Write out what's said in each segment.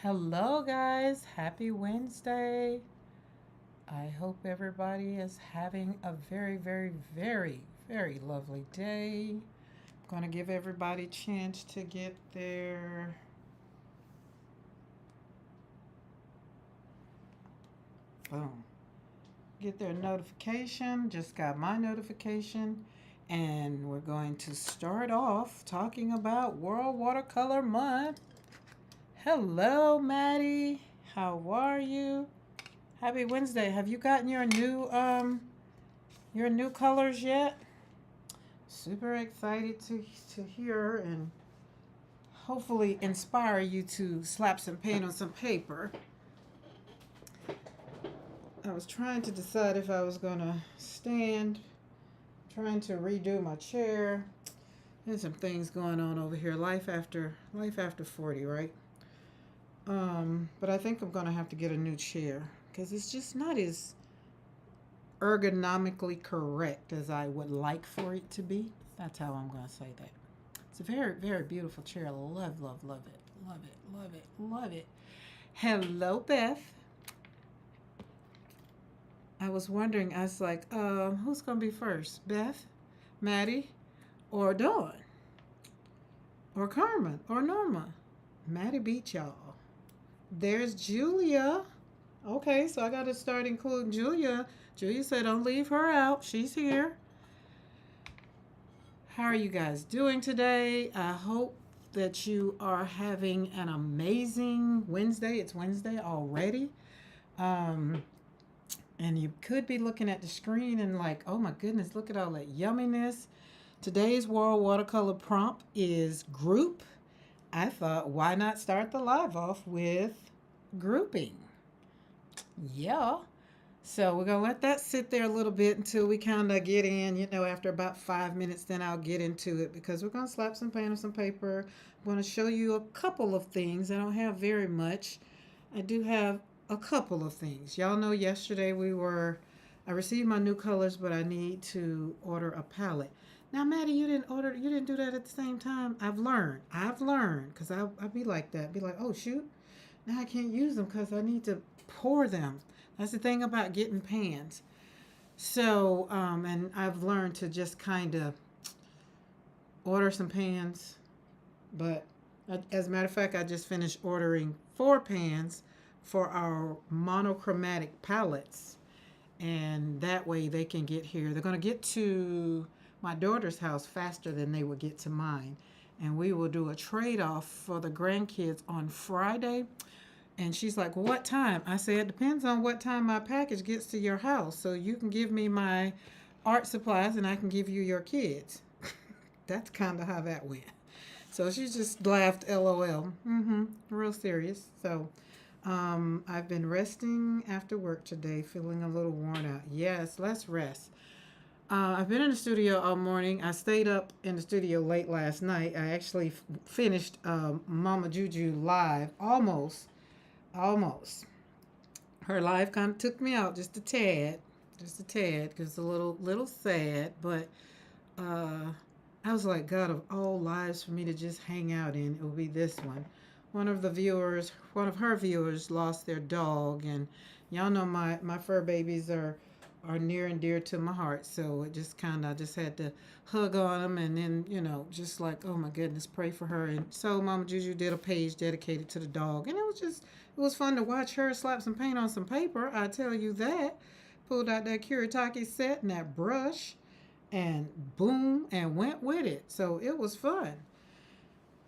Hello, guys. Happy Wednesday. I hope everybody is having a very, very, very, very lovely day. I'm going to give everybody a chance to boom, get their notification. Just got my notification. And we're going to start off talking about World Watercolor Month. Hello, Maddie. How are you? Happy Wednesday. Have you gotten your new colors yet? Super excited to hear and hopefully inspire you to slap some paint on some paper. I was trying to decide if I was gonna stand, trying to redo my chair. There's some things going on over here. Life after 40, right? But I think I'm gonna have to get a new chair because it's just not as ergonomically correct as I would like for it to be. That's how I'm going to say that. It's a very, very beautiful chair. Love, love, love it. Love it, love it, love it. Hello, Beth. I was wondering, I was like, who's going to be first? Beth, Maddie, or Dawn, or Carmen, or Norma? Maddie beat y'all. There's Julia. Okay, so I got to start including Julia. Julia said, don't leave her out. She's here. How are you guys doing today? I hope that you are having an amazing Wednesday. It's Wednesday already. Um, and you could be looking at the screen and like, oh my goodness, look at all that yumminess. Today's World Watercolor prompt is group. I thought, why not start the live off with grouping? Yeah. So we're going to let that sit there a little bit until we kind of get in. After about 5 minutes, then I'll get into it because we're going to slap some paint on some paper. I'm going to show you a couple of things. I don't have very much. I do have a couple of things. Y'all know yesterday I received my new colors, but I need to order a palette. Now, Maddie, you didn't do that at the same time. I've learned because I'll be like that. Be like, oh, shoot. Now I can't use them because I need to pour them. That's the thing about getting pans. So, and I've learned to just kind of order some pans. But as a matter of fact, I just finished ordering 4 pans for our monochromatic palettes. And that way they can get here. They're going to get to my daughter's house faster than they will get to mine. And we will do a trade off for the grandkids on Friday. And she's like, well, what time? I said, it depends on what time my package gets to your house. So you can give me my art supplies and I can give you your kids. That's kind of how that went. So she just laughed, LOL. Real serious. So I've been resting after work today, feeling a little worn out. Yes, let's rest. I've been in the studio all morning. I stayed up in the studio late last night. I actually finished Mama Juju live almost. Her life kind of took me out just a tad, because a little sad. But uh, I was like, God, of all lives for me to just hang out in, it will be this one. One of her viewers lost their dog, and y'all know my fur babies are near and dear to my heart. So it just kind of, I just had to hug on them, and then just like, oh my goodness, pray for her. And so Mama Juju did a page dedicated to the dog, and it was fun to watch her slap some paint on some paper. I tell you that. Pulled out that Kuretake set and that brush, and boom, and went with it. So it was fun.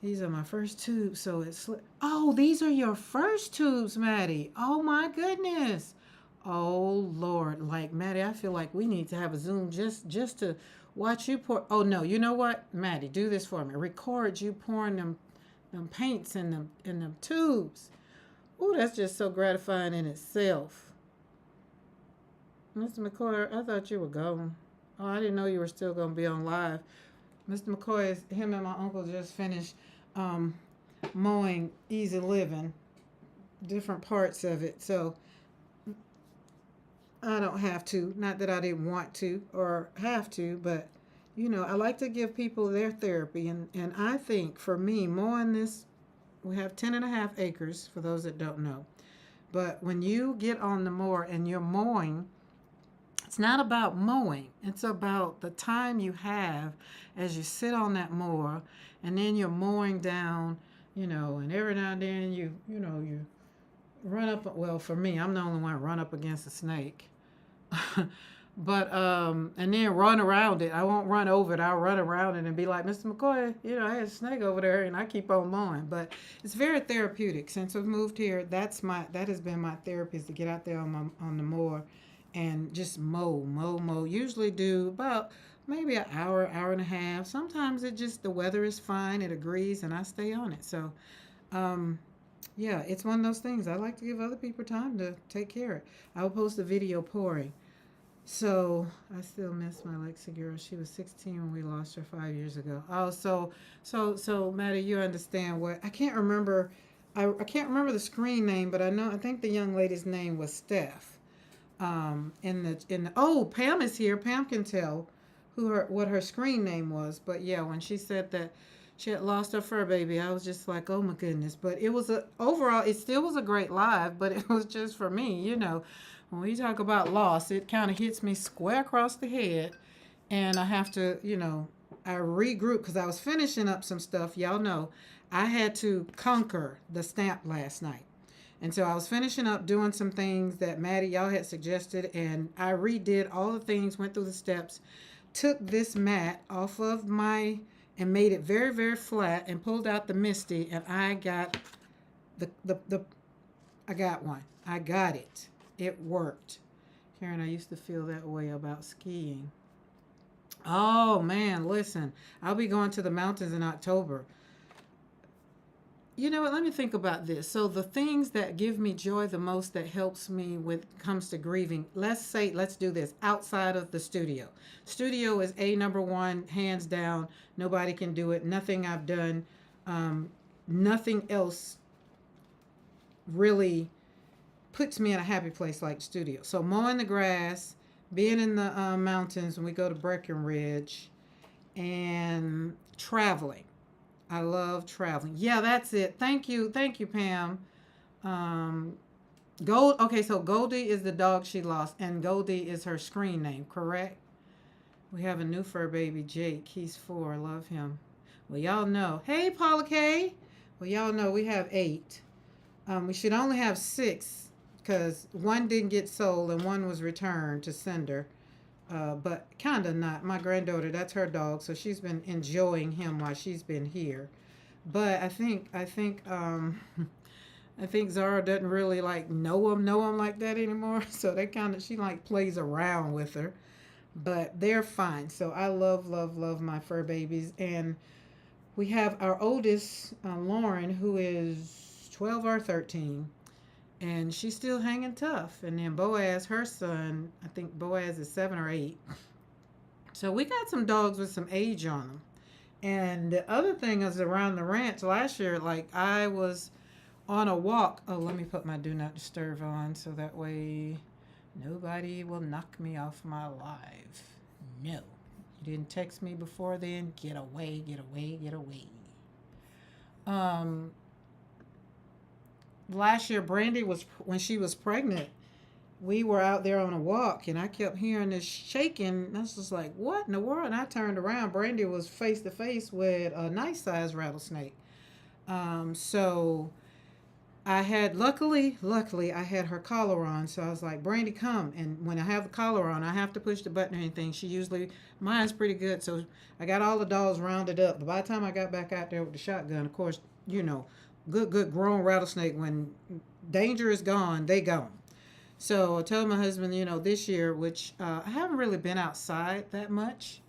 These are my first tubes, so it's oh, these are your first tubes, Maddie. Oh my goodness. Oh Lord, like Maddie, I feel like we need to have a Zoom just to watch you pour. Oh no, you know what, Maddie, do this for me. Record you pouring them paints in them tubes. Oh, that's just so gratifying in itself. Mr. McCoy, I thought you were gone. Oh, I didn't know you were still gonna be on live. Mr. McCoy, him and my uncle just finished um, mowing Easy Living, different parts of it. So I don't have to. Not that I didn't want to or have to, but I like to give people their therapy. And I think for me, mowing this we have 10.5 acres for those that don't know. But when you get on the mower and you're mowing, it's not about mowing. It's about the time you have as you sit on that mower, and then you're mowing down, and every now and then you run up. Well, for me, I'm the only one run up against a snake. But and then run around it. I won't run over it. I'll run around it and be like, Mr. McCoy, I had a snake over there, and I keep on mowing. But it's very therapeutic. Since I've moved here, that has been my therapy, is to get out there on the mower and just mow. Usually do about maybe an hour, hour and a half. Sometimes the weather is fine, it agrees, and I stay on it. So yeah, it's one of those things. I like to give other people time to take care of it. I will post a video pouring. So I still miss my Lexi girl. She was 16 when we lost her 5 years ago. Oh, so Maddie, you understand what I can't remember. I can't remember the screen name, but I think the young lady's name was Steph. Oh, Pam is here. Pam can tell what her screen name was. But yeah, when she said that she had lost her fur baby, I was just like, oh my goodness. But overall, it still was a great live, but it was just for me. When we talk about loss, it kind of hits me square across the head, and I have to, I regroup because I was finishing up some stuff. Y'all know I had to conquer the stamp last night. And so I was finishing up doing some things that Maddie, y'all had suggested, and I redid all the things, went through the steps, took this mat off of and made it very, very flat, and pulled out the Misty, and I got I got one. I got it. It worked. Karen, I used to feel that way about skiing. Oh man, listen, I'll be going to the mountains in October. You know what? Let me think about this. So the things that give me joy the most, that helps me with comes to grieving. Let's do this outside of the studio. Studio is number one, hands down. Nobody can do it. Nothing I've done, nothing else really puts me in a happy place like studio. So mowing the grass, being in the mountains when we go to Breckenridge, and traveling. I love traveling. Yeah, that's it. Thank you, Pam. Okay, so Goldie is the dog she lost, and Goldie is her screen name, correct? We have a new fur baby, Jake. He's 4. I love him. Well, y'all know. Hey, Paula K. Well, y'all know we have 8. We should only have 6 because 1 didn't get sold and 1 was returned to sender. But kind of not. My granddaughter, that's her dog, so she's been enjoying him while she's been here. But I think I think Zara doesn't really like know him like that anymore. So she like plays around with her, but they're fine. So I love my fur babies, and we have our oldest, Lauren, who is 12 or 13. And she's still hanging tough. And then Boaz, her son, I think Boaz is 7 or 8. So we got some dogs with some age on them. And the other thing is, around the ranch last year, like I was on a walk. Oh, let me put my do not disturb on so that way nobody will knock me off my live. No. You didn't text me before then. Get away, get away, get away. Last year, Brandy when she was pregnant, we were out there on a walk, and I kept hearing this shaking. And I was just like, what in the world? And I turned around. Brandy was face to face with a nice sized rattlesnake. So I had, luckily, I had her collar on. So I was like, Brandy, come. And when I have the collar on, I have to push the button or anything. Mine's pretty good. So I got all the dogs rounded up. But by the time I got back out there with the shotgun, of course, good grown rattlesnake, when danger is gone, they gone. So I told my husband, this year, which I haven't really been outside that much,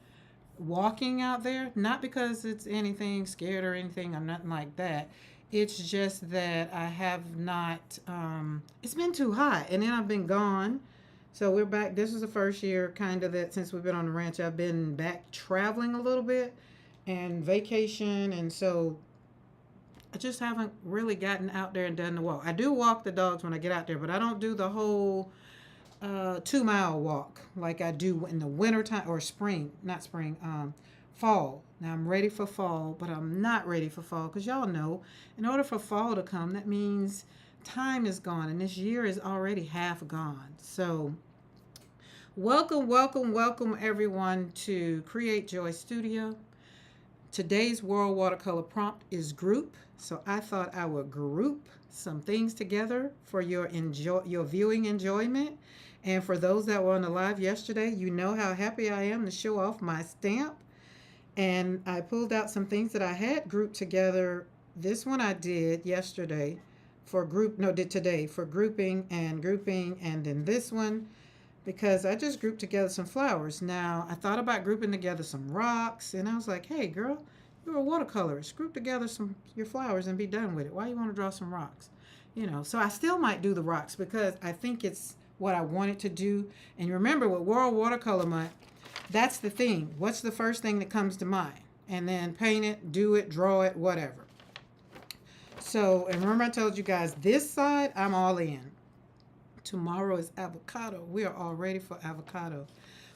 walking out there, not because it's anything scared or anything, I'm nothing like that. It's just that I have not, it's been too hot, and then I've been gone. So we're back. This is the first year kind of that since we've been on the ranch, I've been back traveling a little bit and vacation, and so I just haven't really gotten out there and done the walk. I do walk the dogs when I get out there, but I don't do the whole 2-mile walk like I do in the winter time, or spring, not spring, fall. Now I'm ready for fall, but I'm not ready for fall because y'all know in order for fall to come, that means time is gone and this year is already half gone. So, welcome, welcome, welcome everyone to Create Joy Studio. Today's World Watercolor prompt is group. So I thought I would group some things together for your viewing enjoyment. And for those that were on the live yesterday, you know how happy I am to show off my stamp. And I pulled out some things that I had grouped together. This one I did yesterday for did today for grouping, and then this one because I just grouped together some flowers. Now, I thought about grouping together some rocks, and I was like, hey, girl, you're a watercolorist. Group together your flowers and be done with it. Why you want to draw some rocks? So I still might do the rocks because I think it's what I wanted to do. And remember, with World Watercolor Month, that's the thing. What's the first thing that comes to mind? And then paint it, do it, draw it, whatever. So, and remember I told you guys, this side, I'm all in. Tomorrow is avocado. We are all ready for avocado.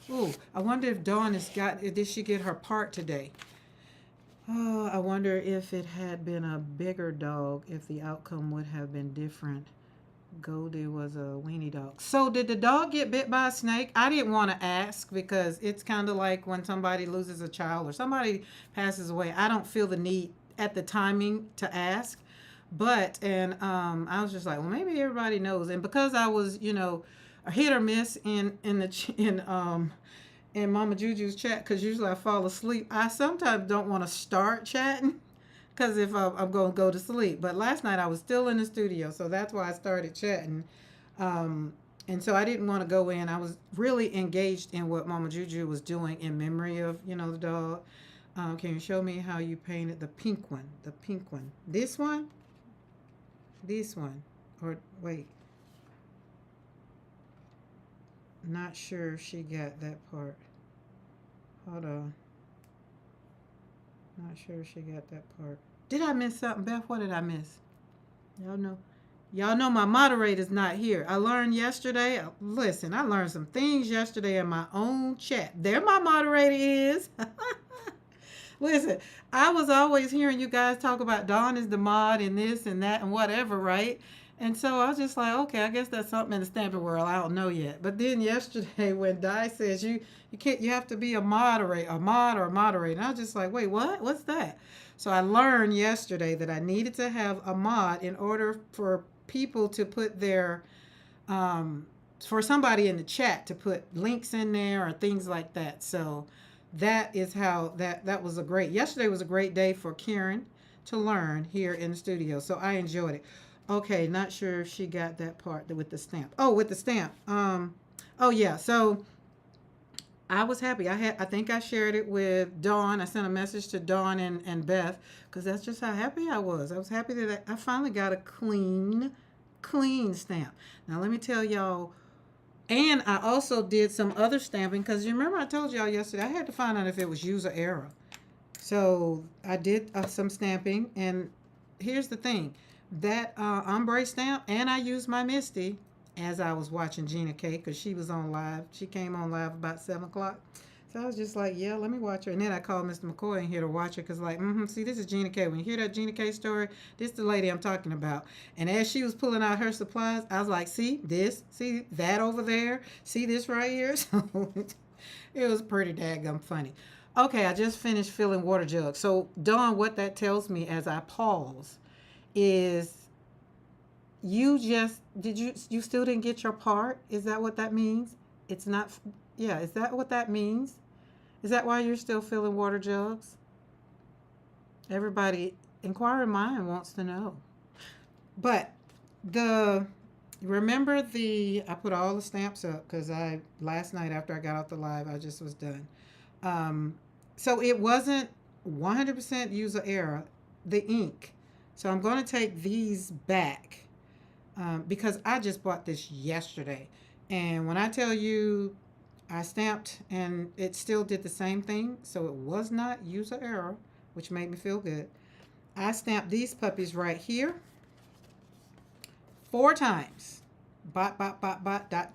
Ooh, I wonder if Dawn did she get her part today? Oh, I wonder if it had been a bigger dog, if the outcome would have been different. Goldie was a weenie dog. So did the dog get bit by a snake? I didn't want to ask because it's kind of like when somebody loses a child or somebody passes away. I don't feel the need at the timing to ask. But, I was just like, well, maybe everybody knows. And because I was, a hit or miss in Mama Juju's chat, because usually I fall asleep, I sometimes don't want to start chatting because if I'm going to go to sleep. But last night I was still in the studio, so that's why I started chatting. And so I didn't want to go in. I was really engaged in what Mama Juju was doing in memory of, the dog. Can you show me how you painted the pink one? The pink one. This one? This one, or wait, not sure if she got that part. Hold on, not sure if she got that part. Did I miss something, Beth? What did I miss? Y'all know my moderator's not here. I learned yesterday. Listen, I learned some things yesterday in my own chat. There my moderator is. Listen, I was always hearing you guys talk about Dawn is the mod and this and that and whatever, right? And so I was just like, okay, I guess that's something in the stamping world. I don't know yet. But then yesterday when Di says you have to be a mod or a moderator. And I was just like, wait, what? What's that? So I learned yesterday that I needed to have a mod in order for people to put their for somebody in the chat to put links in there or things like that. So that is how that was yesterday was a great day for Karen to learn here in the studio. So I enjoyed it. Okay, not sure if she got that part with the stamp. Oh, with the stamp. Oh yeah. So I was happy. I think I shared it with Dawn. I sent a message to Dawn and Beth because that's just how happy I was. I was happy that I finally got a clean stamp. Now let me tell y'all. And I also did some other stamping because you remember I told y'all yesterday I had to find out if it was user error. So I did some stamping, and here's the thing. That ombre stamp, and I used my Misty as I was watching Gina K because she was on live. She came on live about 7 o'clock. So I was just like, yeah, let me watch her. And then I called Mr. McCoy in here to watch her because see, this is Gina K. When you hear that Gina K story, this is the lady I'm talking about. And as she was pulling out her supplies, I was like, see this, see that over there, see this right here. So it was pretty daggum funny. Okay, I just finished filling water jugs. So Dawn, what that tells me as I pause is you still didn't get your part? Is that what that means? It's not... Yeah, is that what that means? Is that why you're still filling water jugs? Everybody, inquiring mind wants to know. But remember I put all the stamps up because last night after I got off the live, I just was done. So it wasn't 100% user error, the ink. So I'm going to take these back because I just bought this yesterday. And when I tell you I stamped and it still did the same thing, so it was not user error, which made me feel good. I stamped these puppies right here 4 times. Bot, dot,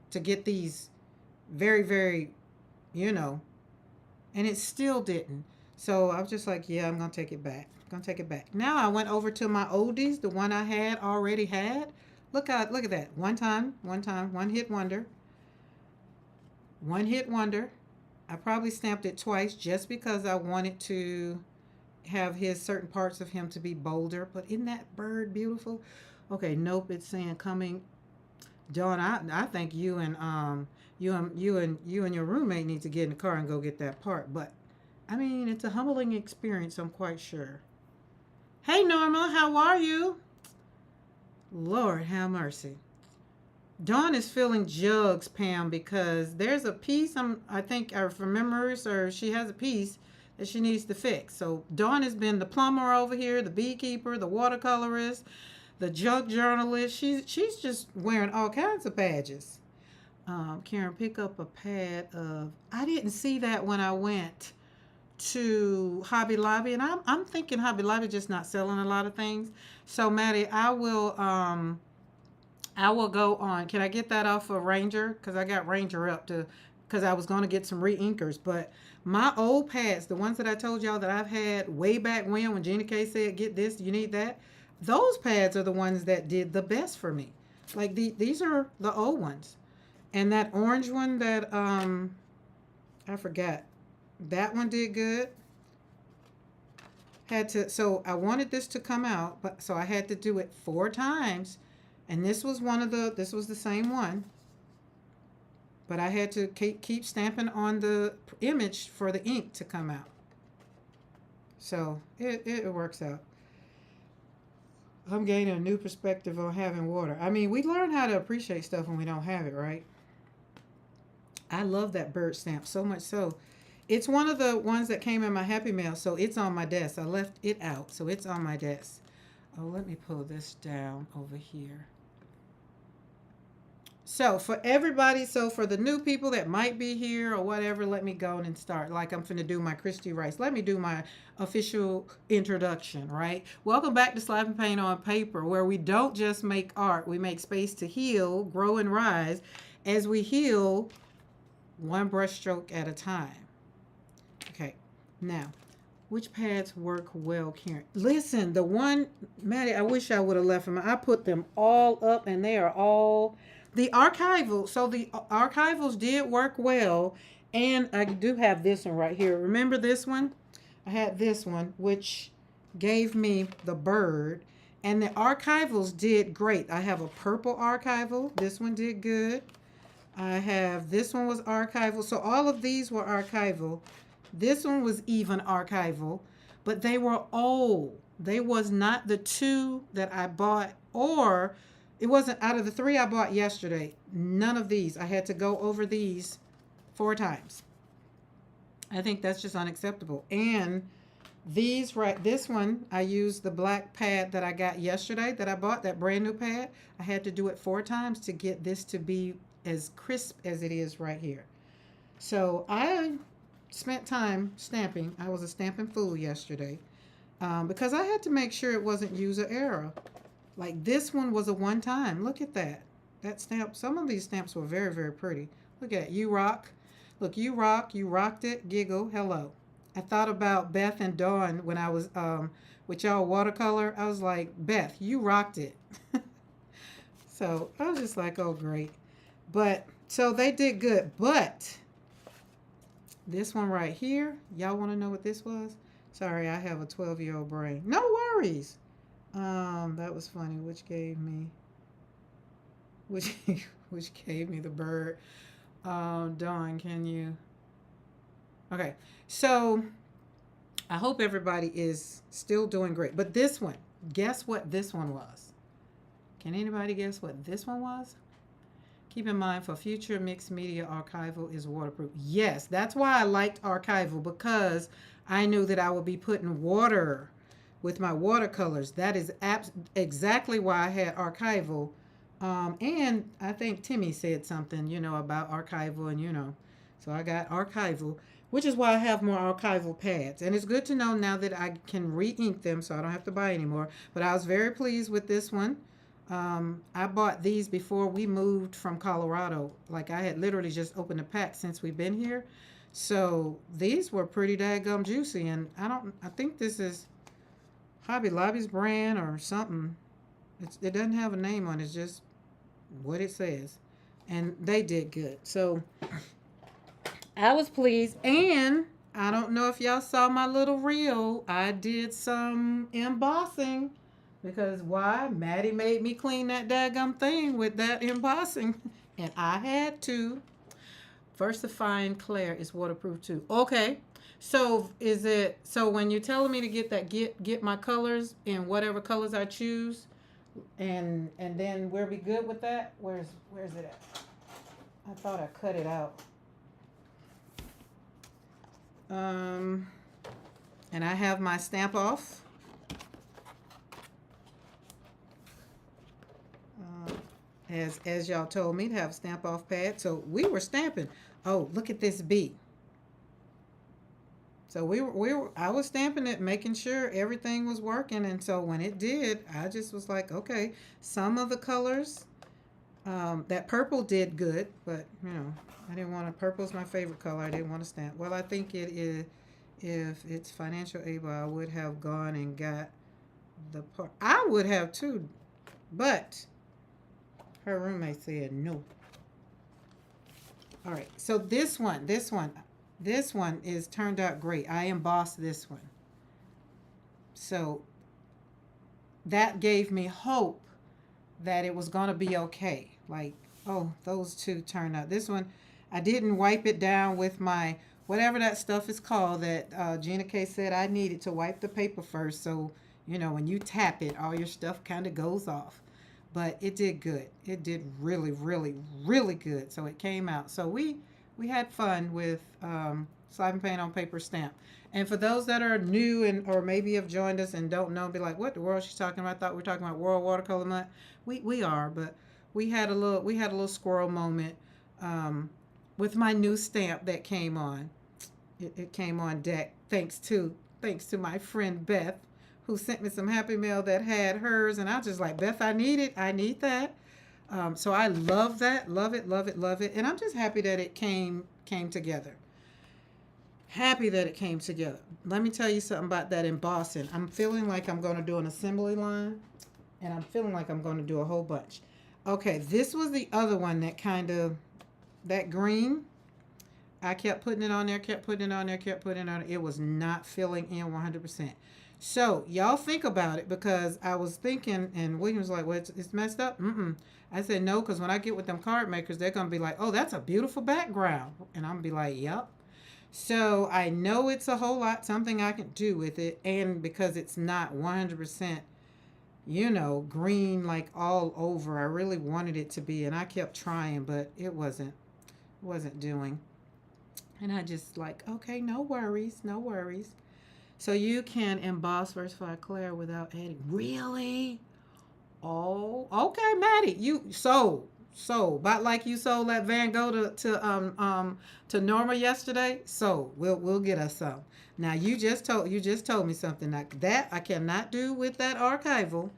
to get these very, very you know, and it still didn't. So I was just like, yeah, I'm gonna take it back. I'm gonna take it back. Now I went over to my oldies, the one I had already had. Look at that. One hit wonder. One hit wonder. I probably stamped it twice just because I wanted to have his certain parts of him to be bolder. But isn't that bird beautiful? Okay, nope, it's saying coming. Dawn, I think you and your roommate need to get in the car and go get that part. But I mean, it's a humbling experience, I'm quite sure. Hey Norma, how are you? Lord have mercy. Dawn is feeling jugs, Pam, because there's a piece I think I remembers, or she has a piece that she needs to fix. So Dawn has been the plumber over here, the beekeeper, the watercolorist, the jug journalist. She's just wearing all kinds of badges. Karen, pick up a pad of. I didn't see that when I went to Hobby Lobby, and I'm thinking Hobby Lobby just not selling a lot of things. So Maddie, I will go on. Can I get that off of Ranger? Because I got Ranger up to, because I was going to get some re-inkers. But my old pads, the ones that I told y'all that I've had way back when Gina K said, get this, you need that. Those pads are the ones that did the best for me. Like these are the old ones. And that orange one that, I forgot. That one did good. So I wanted this to come out, but so I had to do it 4 times. And this was the same one. But I had to keep stamping on the image for the ink to come out. So it works out. I'm gaining a new perspective on having water. I mean, we learn how to appreciate stuff when we don't have it, right? I love that bird stamp so much so. It's one of the ones that came in my Happy Mail, so it's on my desk. I left it out, so it's on my desk. Oh, let me pull this down over here. So for everybody, so for the new people that might be here or whatever, let me go and start. Like I'm finna do my Christy Rice. Let me do my official introduction, right? Welcome back to Slap and Paint on Paper, where we don't just make art. We make space to heal, grow, and rise as we heal one brushstroke at a time. Okay, now, which pads work well, Karen? Listen, the one, Maddie, I wish I would have left them. I put them all up and they are all... The archival, so the archivals did work well, and I do have this one right here. Remember this one? I had this one, which gave me the bird, and the archivals did great. I have a purple archival. This one did good. I have, this one was archival. So all of these were archival. This one was even archival, but they were old. They was not the 2 that I bought, or it wasn't out of the 3 I bought yesterday. None of these. I had to go over these 4 times. I think that's just unacceptable. And these, right, this one, I used the black pad that I got yesterday that I bought, that brand new pad. I had to do it 4 times to get this to be as crisp as it is right here. So I spent time stamping. I was a stamping fool yesterday because I had to make sure it wasn't user error. Like this one was a one time. Look at that. That stamp, some of these stamps were very, very pretty. Look at it. You rock. Look, you rock. You rocked it. Giggle. Hello. I thought about Beth and Dawn when I was with y'all watercolor. I was like, Beth, you rocked it. So I was just like, oh, great. But so they did good. But this one right here, y'all want to know what this was? Sorry, I have a 12-year-old brain. No worries. That was funny. Which gave me the bird. Dawn, can you? Okay, so I hope everybody is still doing great. But this one, guess what this one was? Can anybody guess what this one was? Keep in mind, for future mixed media, archival is waterproof. Yes, that's why I liked archival, because I knew that I would be putting water with my watercolors. That is exactly why I had archival. And I think Timmy said something, about archival, and so I got archival, which is why I have more archival pads. And it's good to know now that I can re-ink them, so I don't have to buy anymore. But I was very pleased with this one. I bought these before we moved from Colorado. Like, I had literally just opened a pack since we've been here. So these were pretty daggum juicy, and I think this is Hobby Lobby's brand or something. It doesn't have a name on it, it's just what it says. And they did good. So I was pleased. And I don't know if y'all saw my little reel. I did some embossing because why? Maddie made me clean that daggum thing with that embossing. And I had to. Versafine Claire is waterproof too. Okay. So is it so when you're telling me to get that get my colors in whatever colors I choose and then we'll be good with that? Where's it at? I thought I cut it out. Um and I have my stamp off. Uh, as y'all told me to have a stamp off pad. So we were stamping. Oh, look at this bee. So I was stamping it, making sure everything was working. And so when it did, I just was like, okay, some of the colors, that purple did good, but I didn't want to, purple's my favorite color. I didn't want to stamp. Well, I think it is, if it's financial able, I would have gone and got the part. I would have too, but her roommate said no. All right, so this one is turned out great. I embossed this one. So that gave me hope that it was going to be okay. Like, oh, those two turned out. This one, I didn't wipe it down with my, whatever that stuff is called that Gina K said I needed to wipe the paper first. So, when you tap it, all your stuff kind of goes off. But it did good. It did really, really, really good. So it came out. So we had fun with slap and paint on paper stamp. And for those that are new or maybe have joined us and don't know, be like, what the world she's talking about? I thought we were talking about World Watercolor Month. We are, but we had a little squirrel moment with my new stamp that came on. It came on deck thanks to my friend Beth, who sent me some Happy Mail that had hers, and I was just like, Beth, I need that. So I love that, love it, love it, love it, and I'm just happy that it came together. Happy that it came together. Let me tell you something about that embossing. I'm feeling like I'm going to do an assembly line, and I'm feeling like I'm going to do a whole bunch. Okay, this was the other one that green. I kept putting it on there, kept putting it on there, kept putting it on there. It was not filling in 100%. So y'all think about it, because I was thinking, and William was like, well, it's messed up. I said no, because when I get with them card makers, they're going to be like, oh, that's a beautiful background. And I'm going to be like, yep. So I know it's a whole lot, something I can do with it. And because it's not 100%, green like all over, I really wanted it to be. And I kept trying, but it wasn't doing. And I just like, okay, no worries, no worries. So you can emboss Versafine Claire without adding. Really? Oh, okay, Maddie. You sold, about like you sold that Van Gogh to Norma yesterday. So we'll get us some. Now you just told me something that I cannot do with that archival,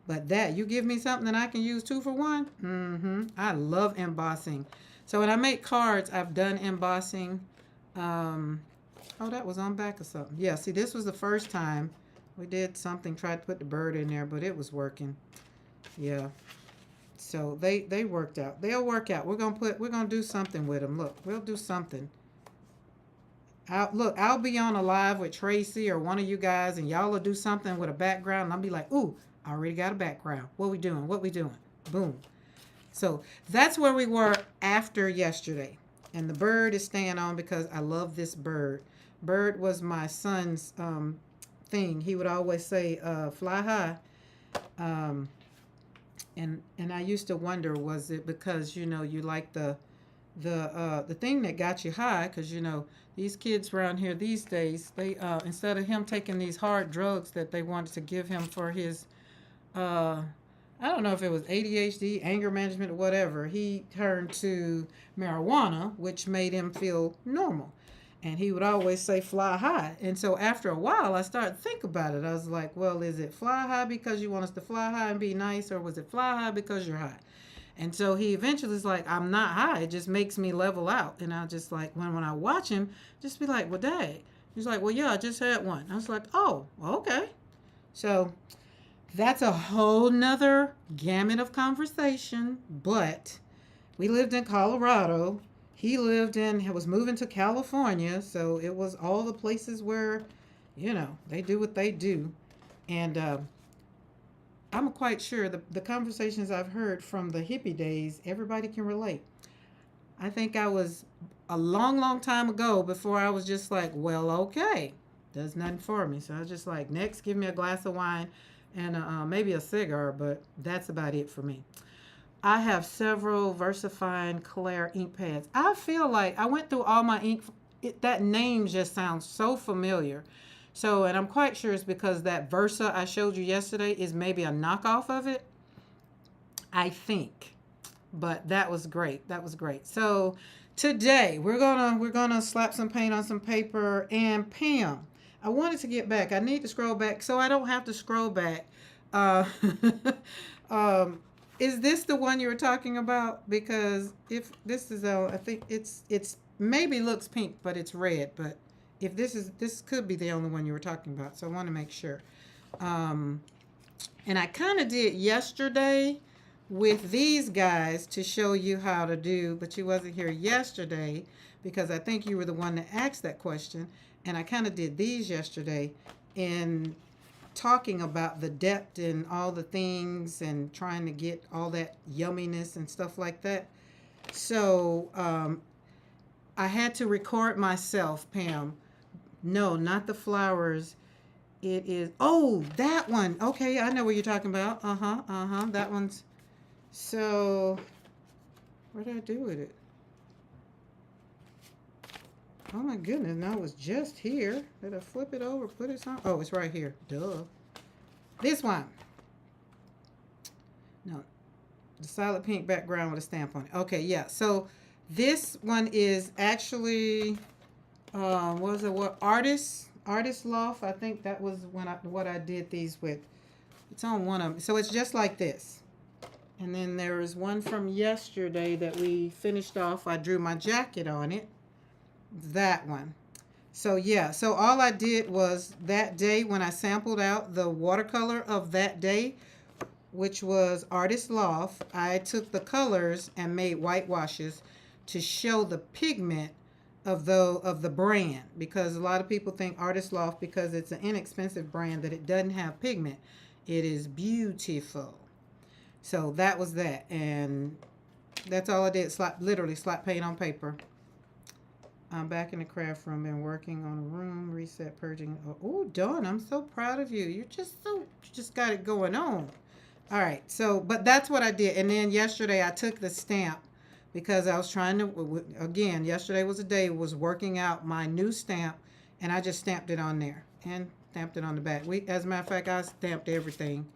but that you give me something that I can use 2 for 1. I love embossing. So when I make cards, I've done embossing. Oh, that was on back or something. Yeah, see, this was the first time we did something, tried to put the bird in there, but it was working. Yeah. So they worked out. They'll work out. We're gonna do something with them. Look, we'll do something. I'll be on a live with Tracy or one of you guys, and y'all will do something with a background, and I'll be like, ooh, I already got a background. What we doing? Boom. So that's where we were after yesterday. And the bird is staying on because I love this bird. Bird was my son's thing. He would always say, fly high. And I used to wonder, was it because, you like the thing that got you high? Because, these kids around here these days, they instead of him taking these hard drugs that they wanted to give him for his, I don't know if it was ADHD, anger management, or whatever, he turned to marijuana, which made him feel normal. And he would always say, fly high. And so after a while, I started to think about it. I was like, well, is it fly high because you want us to fly high and be nice? Or was it fly high because you're high? And so he eventually is like, I'm not high. It just makes me level out. And I just like, when I watch him, just be like, well, dang. He's like, well, yeah, I just had one. I was like, oh, okay. So that's a whole nother gamut of conversation. But we lived in Colorado. He was moving to California. So it was all the places where, they do what they do. And I'm quite sure the conversations I've heard from the hippie days, everybody can relate. I think I was a long, long time ago before I was just like, well, okay, does nothing for me. So I was just like, next, give me a glass of wine and maybe a cigar, but that's about it for me. I have several VersaFine Claire ink pads. I feel like I went through all my ink. That name just sounds so familiar. So, and I'm quite sure it's because that Versa I showed you yesterday is maybe a knockoff of it. I think. But that was great. That was great. So today we're gonna slap some paint on some paper. And Pam, I wanted to get back. I need to scroll back so I don't have to scroll back. Uh, um, is this the one you were talking about? Because if this is, I think it's maybe looks pink, but it's red. But if this could be the only one you were talking about. So I want to make sure. Um, and I kind of did yesterday with these guys to show you how to do, but you wasn't here yesterday because I think you were the one that asked that question. And I kind of did these yesterday in talking about the depth and all the things and trying to get all that yumminess and stuff like that. So I had to record myself, Pam. No, not the flowers. It is, oh, that one. Okay, I know what you're talking about. That one's, so, what did I do with it? Oh my goodness, now it's just here. Did I flip it over, put it on? Oh, it's right here. Duh. This one. No, the solid pink background with a stamp on it. Okay, yeah. So this one is actually, what was it? What Artist Loft? I think that was what I did these with. It's on one of them. So it's just like this. And then there is one from yesterday that we finished off. I drew my jacket on it. That one. So yeah, so all I did was that day when I sampled out the watercolor of that day, which was Artist Loft, I took the colors and made white washes to show the pigment of the brand, because a lot of people think Artist Loft, because it's an inexpensive brand, that it doesn't have pigment. It is beautiful. So that was that, and that's all I did. Literally slap paint on paper. I'm back in the craft room, been working on a room reset, purging. Oh, Dawn, I'm so proud of you. You just got it going on. All right, so but that's what I did. And then yesterday I took the stamp because I was trying to, again, yesterday was a day was working out my new stamp, and I just stamped it on there and stamped it on the back. As a matter of fact, I stamped everything.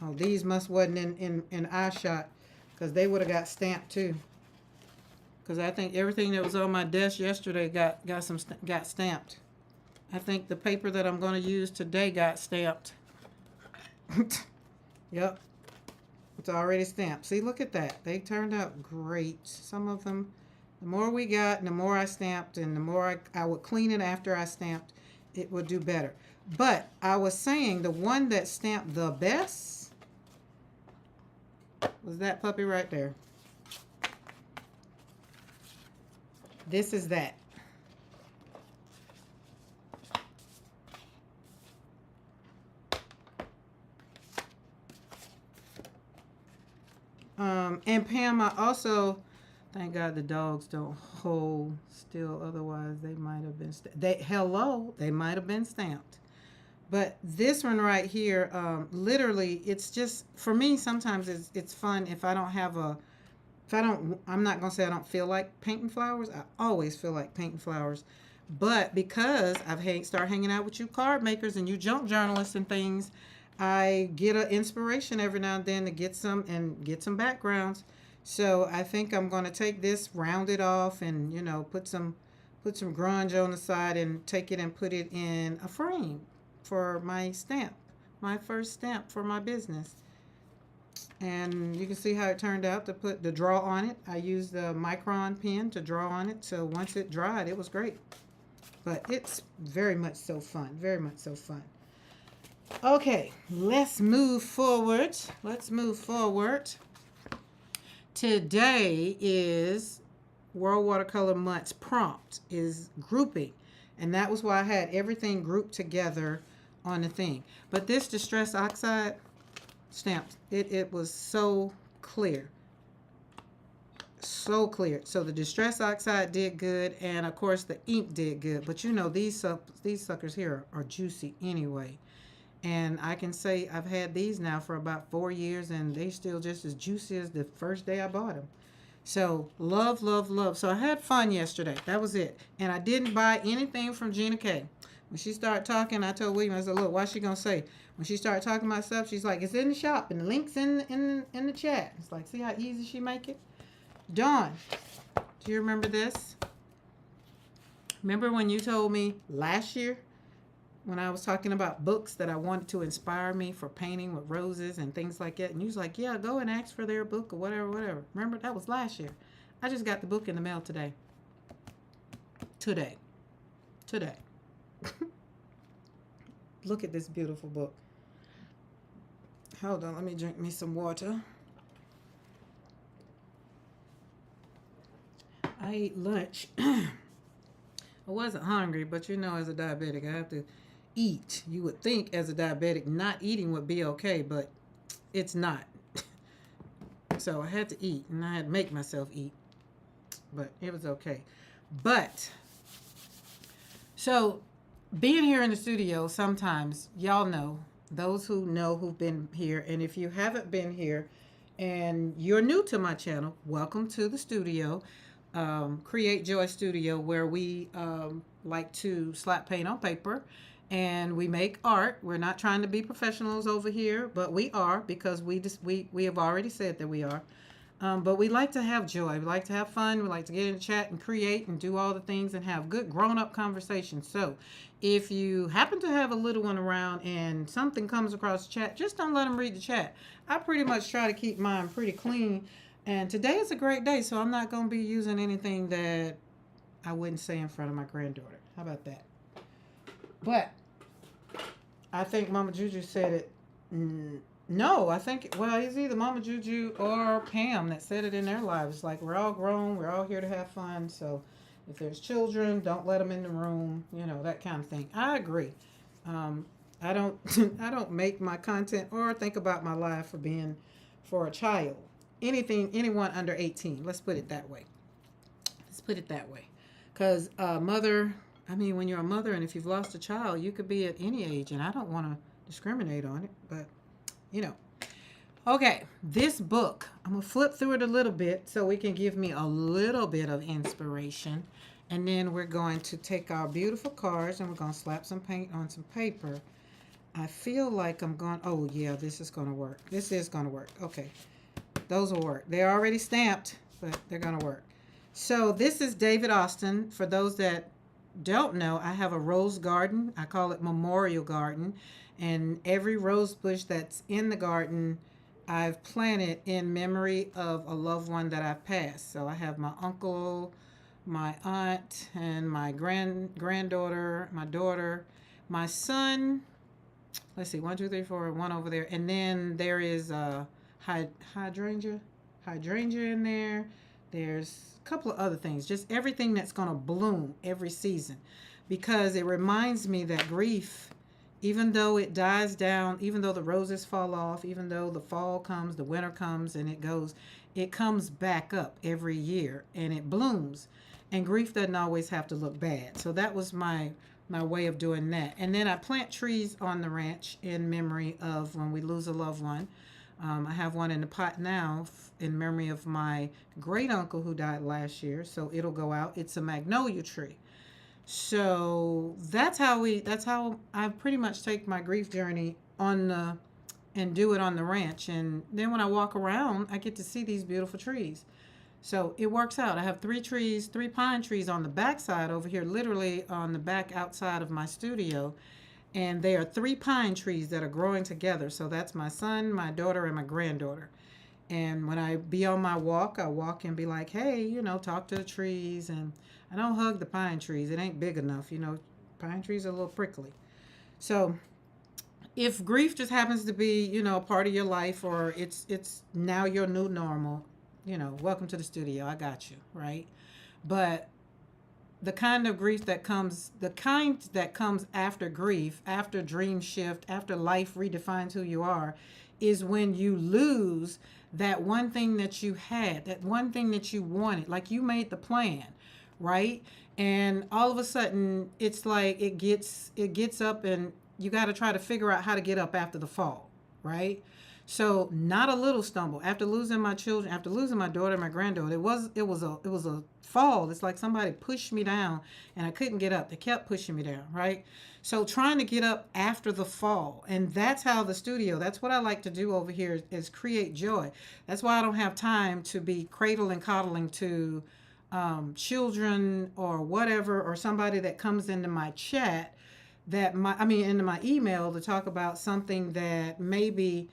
Oh, these must wasn't in eye shot, because they would have got stamped too. Because I think everything that was on my desk yesterday got stamped. I think the paper that I'm going to use today got stamped. Yep, it's already stamped. See, look at that. They turned out great. Some of them, the more we got, and the more I stamped, and the more I would clean it after I stamped, it would do better. But I was saying the one that stamped the best was that puppy right there. This is that. And Pam, I also, thank God the dogs don't hold still, otherwise they might have been, they might have been stamped. But this one right here, literally, it's just, for me, sometimes it's fun if I don't have I'm not going to say I don't feel like painting flowers. I always feel like painting flowers. But because I've started hanging out with you card makers and you junk journalists and things, I get an inspiration every now and then to get some backgrounds. So I think I'm going to take this, round it off, and put some grunge on the side and take it and put it in a frame for my stamp, my first stamp for my business. And you can see how it turned out to put the draw on it. I used the Micron pen to draw on it. So once it dried, it was great. But it's very much so fun. Very much so fun. Okay, let's move forward. Let's move forward. Today is World Watercolor Month's prompt is grouping. And that was why I had everything grouped together on the thing. But this Distress Oxide stamp, it was so clear. So clear. So the Distress Oxide did good, and of course the ink did good. But you know, these suckers here are juicy anyway. And I can say I've had these now for about 4 years, and they still just as juicy as the first day I bought them. So love, love, love. So I had fun yesterday. That was it. And I didn't buy anything from Gina K. When she started talking, I told William, I said, look, what's she going to say? When she started talking about stuff, she's like, it's in the shop, and the link's in the chat. It's like, see how easy she make it? Dawn, do you remember this? Remember when you told me last year when I was talking about books that I wanted to inspire me for painting with roses and things like that? And you was like, yeah, go and ask for their book or whatever, whatever. Remember, that was last year. I just got the book in the mail today. Today. Look at this beautiful book. Hold on, let me drink me some water. I ate lunch. I wasn't hungry, but you know, as a diabetic, I have to eat. You would think as a diabetic not eating would be okay, but it's not. So I had to eat, and I had to make myself eat, but it was okay. But so being here in the studio, sometimes y'all know, those who know who've been here, and if you haven't been here and you're new to my channel, welcome to the studio. Create Joy Studio, where we like to slap paint on paper and we make art. We're not trying to be professionals over here, but we are, because we have already said that we are. But we like to have joy. We like to have fun. We like to get in the chat and create and do all the things and have good grown-up conversations. So if you happen to have a little one around and something comes across the chat, just don't let them read the chat. I pretty much try to keep mine pretty clean. And today is a great day, so I'm not going to be using anything that I wouldn't say in front of my granddaughter. How about that? But I think Mama Juju said it. No, I think, well, it's either Mama Juju or Pam that said it in their lives. Like, we're all grown. We're all here to have fun. So if there's children, don't let them in the room. You know, that kind of thing. I agree. I don't I don't make my content or think about my life for being for a child. Anyone under 18. Let's put it that way. Because mother, I mean, when you're a mother and if you've lost a child, you could be at any age, and I don't want to discriminate on it, but you know. Okay, this book, I'm going to flip through it a little bit so it can give me a little bit of inspiration. And then we're going to take our beautiful cards and we're going to slap some paint on some paper. I feel like I'm going, oh yeah, this is going to work. This is going to work. Okay. Those will work. They're already stamped, but they're going to work. So this is David Austin. For those that don't know, I have a rose garden. I call it Memorial Garden. And every rose bush that's in the garden, I've planted in memory of a loved one that I've passed. So I have my uncle, my aunt, and my granddaughter, my daughter, my son. Let's see, 1, 2, 3, 4, one over there. And then there is hydrangea in there. There's a couple of other things, just everything that's going to bloom every season, because it reminds me that grief, even though it dies down, even though the roses fall off, even though the fall comes, the winter comes and it goes, it comes back up every year and it blooms, and grief doesn't always have to look bad. So that was my way of doing that. And then I plant trees on the ranch in memory of when we lose a loved one. I have one in the pot now in memory of my great uncle who died last year. So it'll go out. It's a magnolia tree. So that's how I pretty much take my grief journey and do it on the ranch. And then when I walk around, I get to see these beautiful trees. So it works out. I have 3 pine trees on the back side over here, literally on the back outside of my studio. And they are 3 pine trees that are growing together. So that's my son, my daughter, and my granddaughter. And when I be on my walk, I walk and be like, hey, talk to the trees. And I don't hug the pine trees. It ain't big enough. Pine trees are a little prickly. So if grief just happens to be, a part of your life, or it's now your new normal, welcome to the studio. I got you, right? But the kind that comes after grief, after dream shift, after life redefines who you are, is when you lose that one thing that you had, that one thing that you wanted. Like, you made the plan, right? And all of a sudden it's like it gets up, and you got to try to figure out how to get up after the fall, right? So, not a little stumble. After losing my children, after losing my daughter and my granddaughter, it was a fall. It's like somebody pushed me down and I couldn't get up. They kept pushing me down, right? So, trying to get up after the fall. And that's how that's what I like to do over here, is create joy. That's why I don't have time to be cradle and coddling to children or whatever, or somebody that comes into my chat, into my email, to talk about something that maybe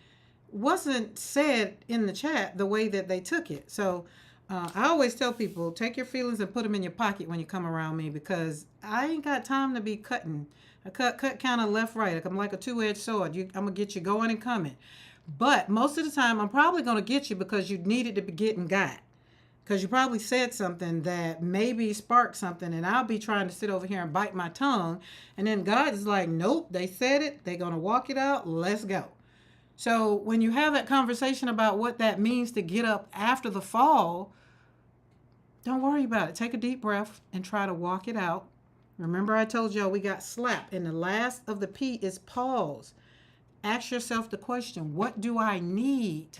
wasn't said in the chat the way that they took it. So I always tell people, take your feelings and put them in your pocket when you come around me, because I ain't got time to be cutting. I cut kind of left, right. I'm like a two-edged sword. I'm going to get you going and coming. But most of the time, I'm probably going to get you because you needed to be getting got. Because you probably said something that maybe sparked something, and I'll be trying to sit over here and bite my tongue. And then God is like, nope, they said it. They're going to walk it out. Let's go. So when you have that conversation about what that means to get up after the fall, don't worry about it. Take a deep breath and try to walk it out. Remember, I told y'all we got slap, and the last of the P is pause. Ask yourself the question, what do I need?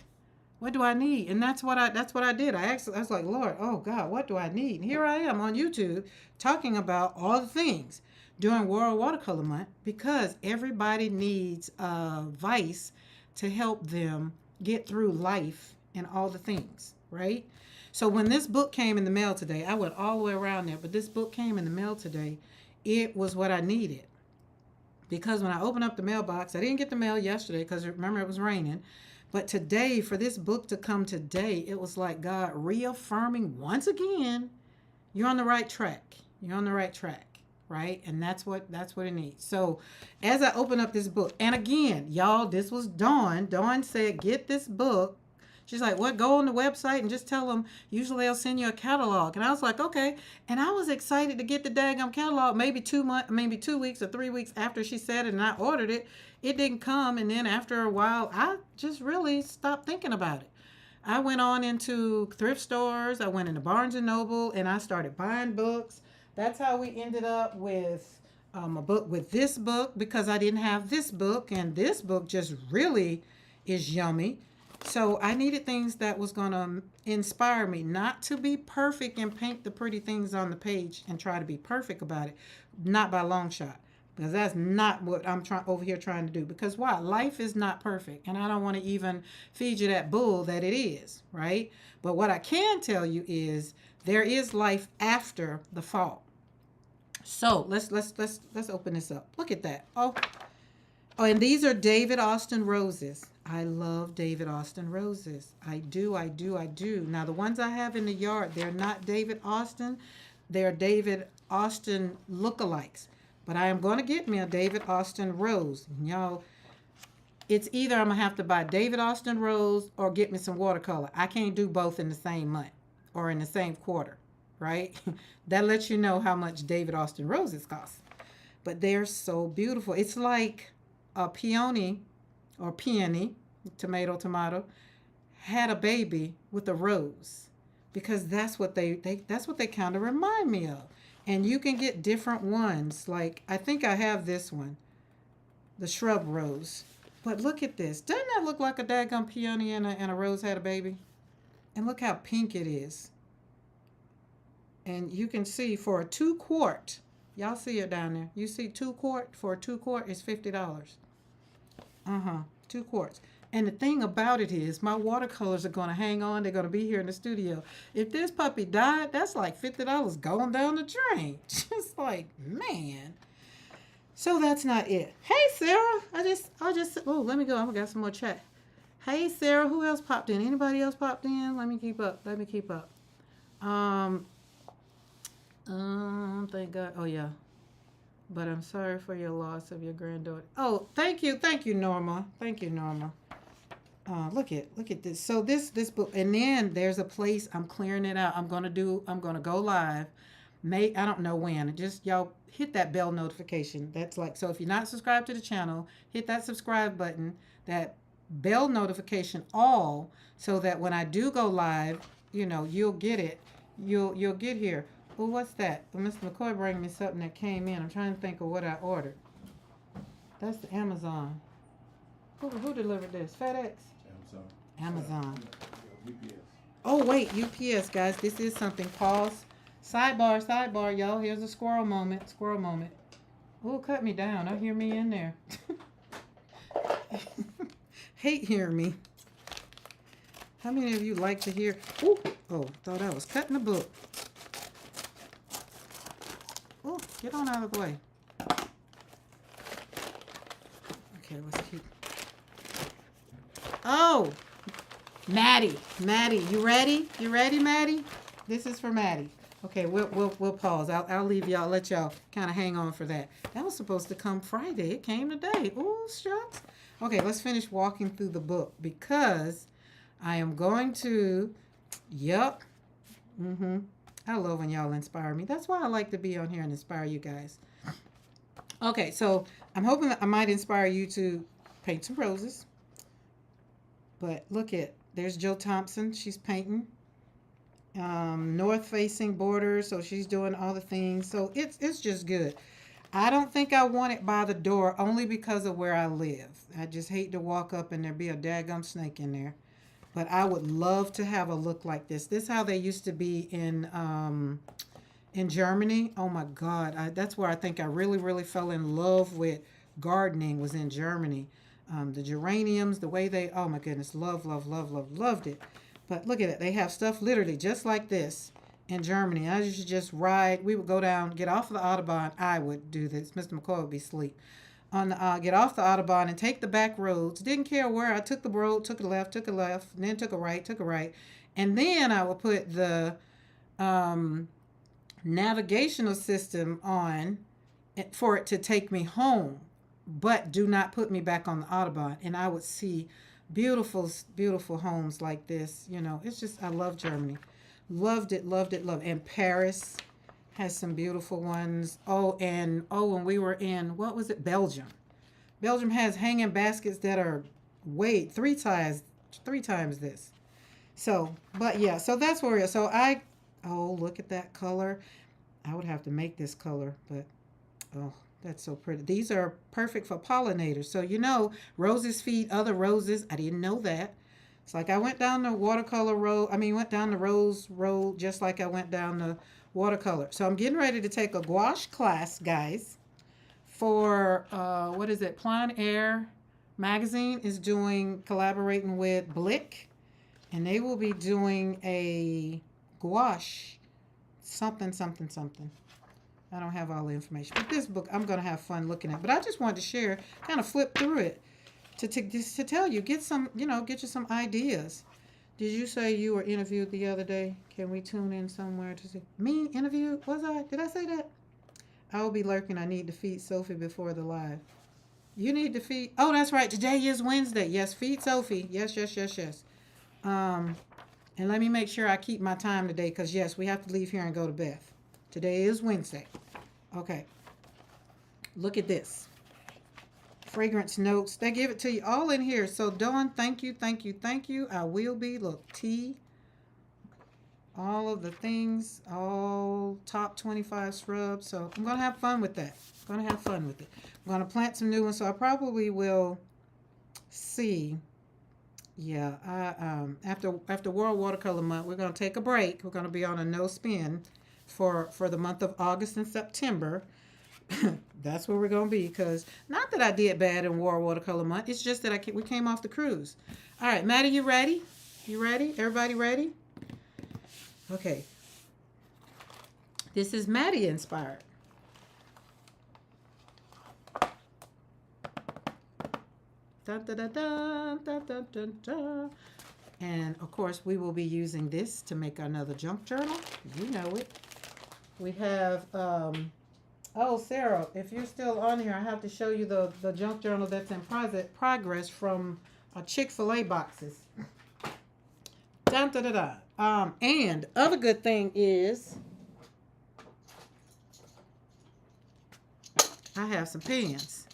What do I need? And that's what I did. I was like, Lord, oh God, what do I need? And here I am on YouTube talking about all the things during World Watercolor Month, because everybody needs advice to help them get through life and all the things, right? So when this book came in the mail today, I went all the way around there, but this book came in the mail today. It was what I needed. Because when I opened up the mailbox, I didn't get the mail yesterday because remember it was raining. But today, for this book to come today, it was like God reaffirming once again, you're on the right track. You're on the right track, right? And that's what it needs. So as I open up this book, and again, y'all, this was Dawn. Dawn said, get this book. She's like, what? Go on the website and just tell them. Usually they'll send you a catalog. And I was like, okay. And I was excited to get the daggum catalog. Maybe 2 weeks or 3 weeks after she said it, and I ordered it. It didn't come. And then after a while, I just really stopped thinking about it. I went on into thrift stores. I went into Barnes and Noble, and I started buying books. That's how we ended up with a book with this book, because I didn't have this book, and this book just really is yummy. So I needed things that was going to inspire me, not to be perfect and paint the pretty things on the page and try to be perfect about it, not by a long shot, because that's not what I'm over here trying to do. Because why? Life is not perfect, and I don't want to even feed you that bull that it is, right? But what I can tell you is there is life after the fall. So let's open this up. Look at that. Oh, and these are David Austin roses. I love David Austin roses. I do. Now, the ones I have in the yard, they're not David Austin. They're David Austin lookalikes. But I am going to get me a David Austin rose. Y'all, it's either I'm going to have to buy David Austin rose or get me some watercolor. I can't do both in the same month or in the same quarter, right? That lets you know how much David Austin roses cost. But they're so beautiful. It's like a peony or peony, tomato, had a baby with a rose, because that's what they kind of remind me of. And you can get different ones. Like, I think I have this one, the shrub rose. But look at this. Doesn't that look like a daggone peony and a rose had a baby? And look how pink it is. And you can see for a 2 quart, y'all see it down there. You see 2 quart? For a 2 quart, it's $50. 2 quarts. And the thing about it is, my watercolors are going to hang on. They're going to be here in the studio. If this puppy died, that's like $50 going down the drain. Just like, man. So that's not it. Hey, Sarah. Oh, let me go. I got some more chat. Hey, Sarah. Who else popped in? Anybody else popped in? Let me keep up. Let me keep up. Um, thank God. Oh, yeah. But I'm sorry for your loss of your granddaughter. Oh, thank you. Thank you, Norma. Thank you, Norma. Look at this. So this book, and then there's a place I'm clearing it out. I'm gonna go live. I don't know when. Just y'all hit that bell notification. That's like, so if you're not subscribed to the channel, hit that subscribe button, that bell notification all, so that when I do go live, you'll get it. You'll get here. Well, what's that? Well, Mr. McCoy bringing me something that came in. I'm trying to think of what I ordered. That's the Amazon. Who delivered this? FedEx? Amazon. UPS. Oh, wait, UPS, guys. This is something. Pause. Sidebar, y'all. Here's a squirrel moment. Oh, cut me down. I hear me in there. Hate hearing me. How many of you like to hear? Ooh. Oh, thought I was cutting the book. Oh, get on out of the way. Okay, let's keep. Oh, Maddie, you ready? You ready, Maddie? This is for Maddie. Okay, we'll pause. I'll leave y'all. Let y'all kind of hang on for that. That was supposed to come Friday. It came today. Ooh, shucks. Okay, let's finish walking through the book because I am going to. Yup. I love when y'all inspire me. That's why I like to be on here and inspire you guys. Okay, so I'm hoping that I might inspire you to paint some roses. But look at, there's Joe Thompson. She's painting. North-facing borders, so she's doing all the things. So it's just good. I don't think I want it by the door only because of where I live. I just hate to walk up and there be a daggum snake in there. But I would love to have a look like this. This is how they used to be in Germany. Oh my God, that's where I think I really, really fell in love with gardening, was in Germany. The geraniums, the way they, oh my goodness, loved it. But look at it. They have stuff literally just like this in Germany. I used to just ride. We would go down, get off of the Autobahn. I would do this. Mr. McCoy would be asleep. Get off the Autobahn and take the back roads. Didn't care where. I took the road, took a left, and then took a right. And then I would put the navigational system on for it to take me home. But do not put me back on the Autobahn. And I would see beautiful homes like this. It's just, I love Germany. Loved it. And Paris has some beautiful ones. When we were in, what was it? Belgium. Belgium has hanging baskets that are three times this. So, but yeah, so that's where we are. So look at that color. I would have to make this color, but, that's so pretty. These are perfect for pollinators. So, roses feed other roses. I didn't know that. It's like I went down the watercolor road. went down the rose road just like I went down the watercolor. So I'm getting ready to take a gouache class, guys, for, what is it? Plein Air Magazine is collaborating with Blick, and they will be doing a gouache something. I don't have all the information. But this book, I'm going to have fun looking at. But I just wanted to share, kind of flip through it to tell you, get you some ideas. Did you say you were interviewed the other day? Can we tune in somewhere to see? Me interviewed? Was I? Did I say that? I will be lurking. I need to feed Sophie before the live. You need to feed. Oh, that's right. Today is Wednesday. Yes, feed Sophie. Yes. And let me make sure I keep my time today because, yes, we have to leave here and go to Beth. Today is Wednesday. Okay. Look at this. Fragrance notes. They give it to you all in here. So, Dawn, thank you. I will be. Look, tea. All of the things. All top 25 scrubs. So, I'm going to have fun with that. I'm going to plant some new ones. So, I probably will see. Yeah. After World Watercolor Month, we're going to take a break. We're going to be on a no spin for the month of August and September. That's where we're going to be, because not that I did bad in World Watercolor Month. It's just that we came off the cruise. All right, Maddie, you ready? Everybody ready? Okay. This is Maddie inspired. Dun, dun, dun, dun, dun, dun, dun, dun. And of course, we will be using this to make another junk journal. You know it. We have, oh, Sarah, if you're still on here, I have to show you the junk journal that's in progress from Chick-fil-A boxes. Dun, dun, dun, dun. And other good thing is I have some pens.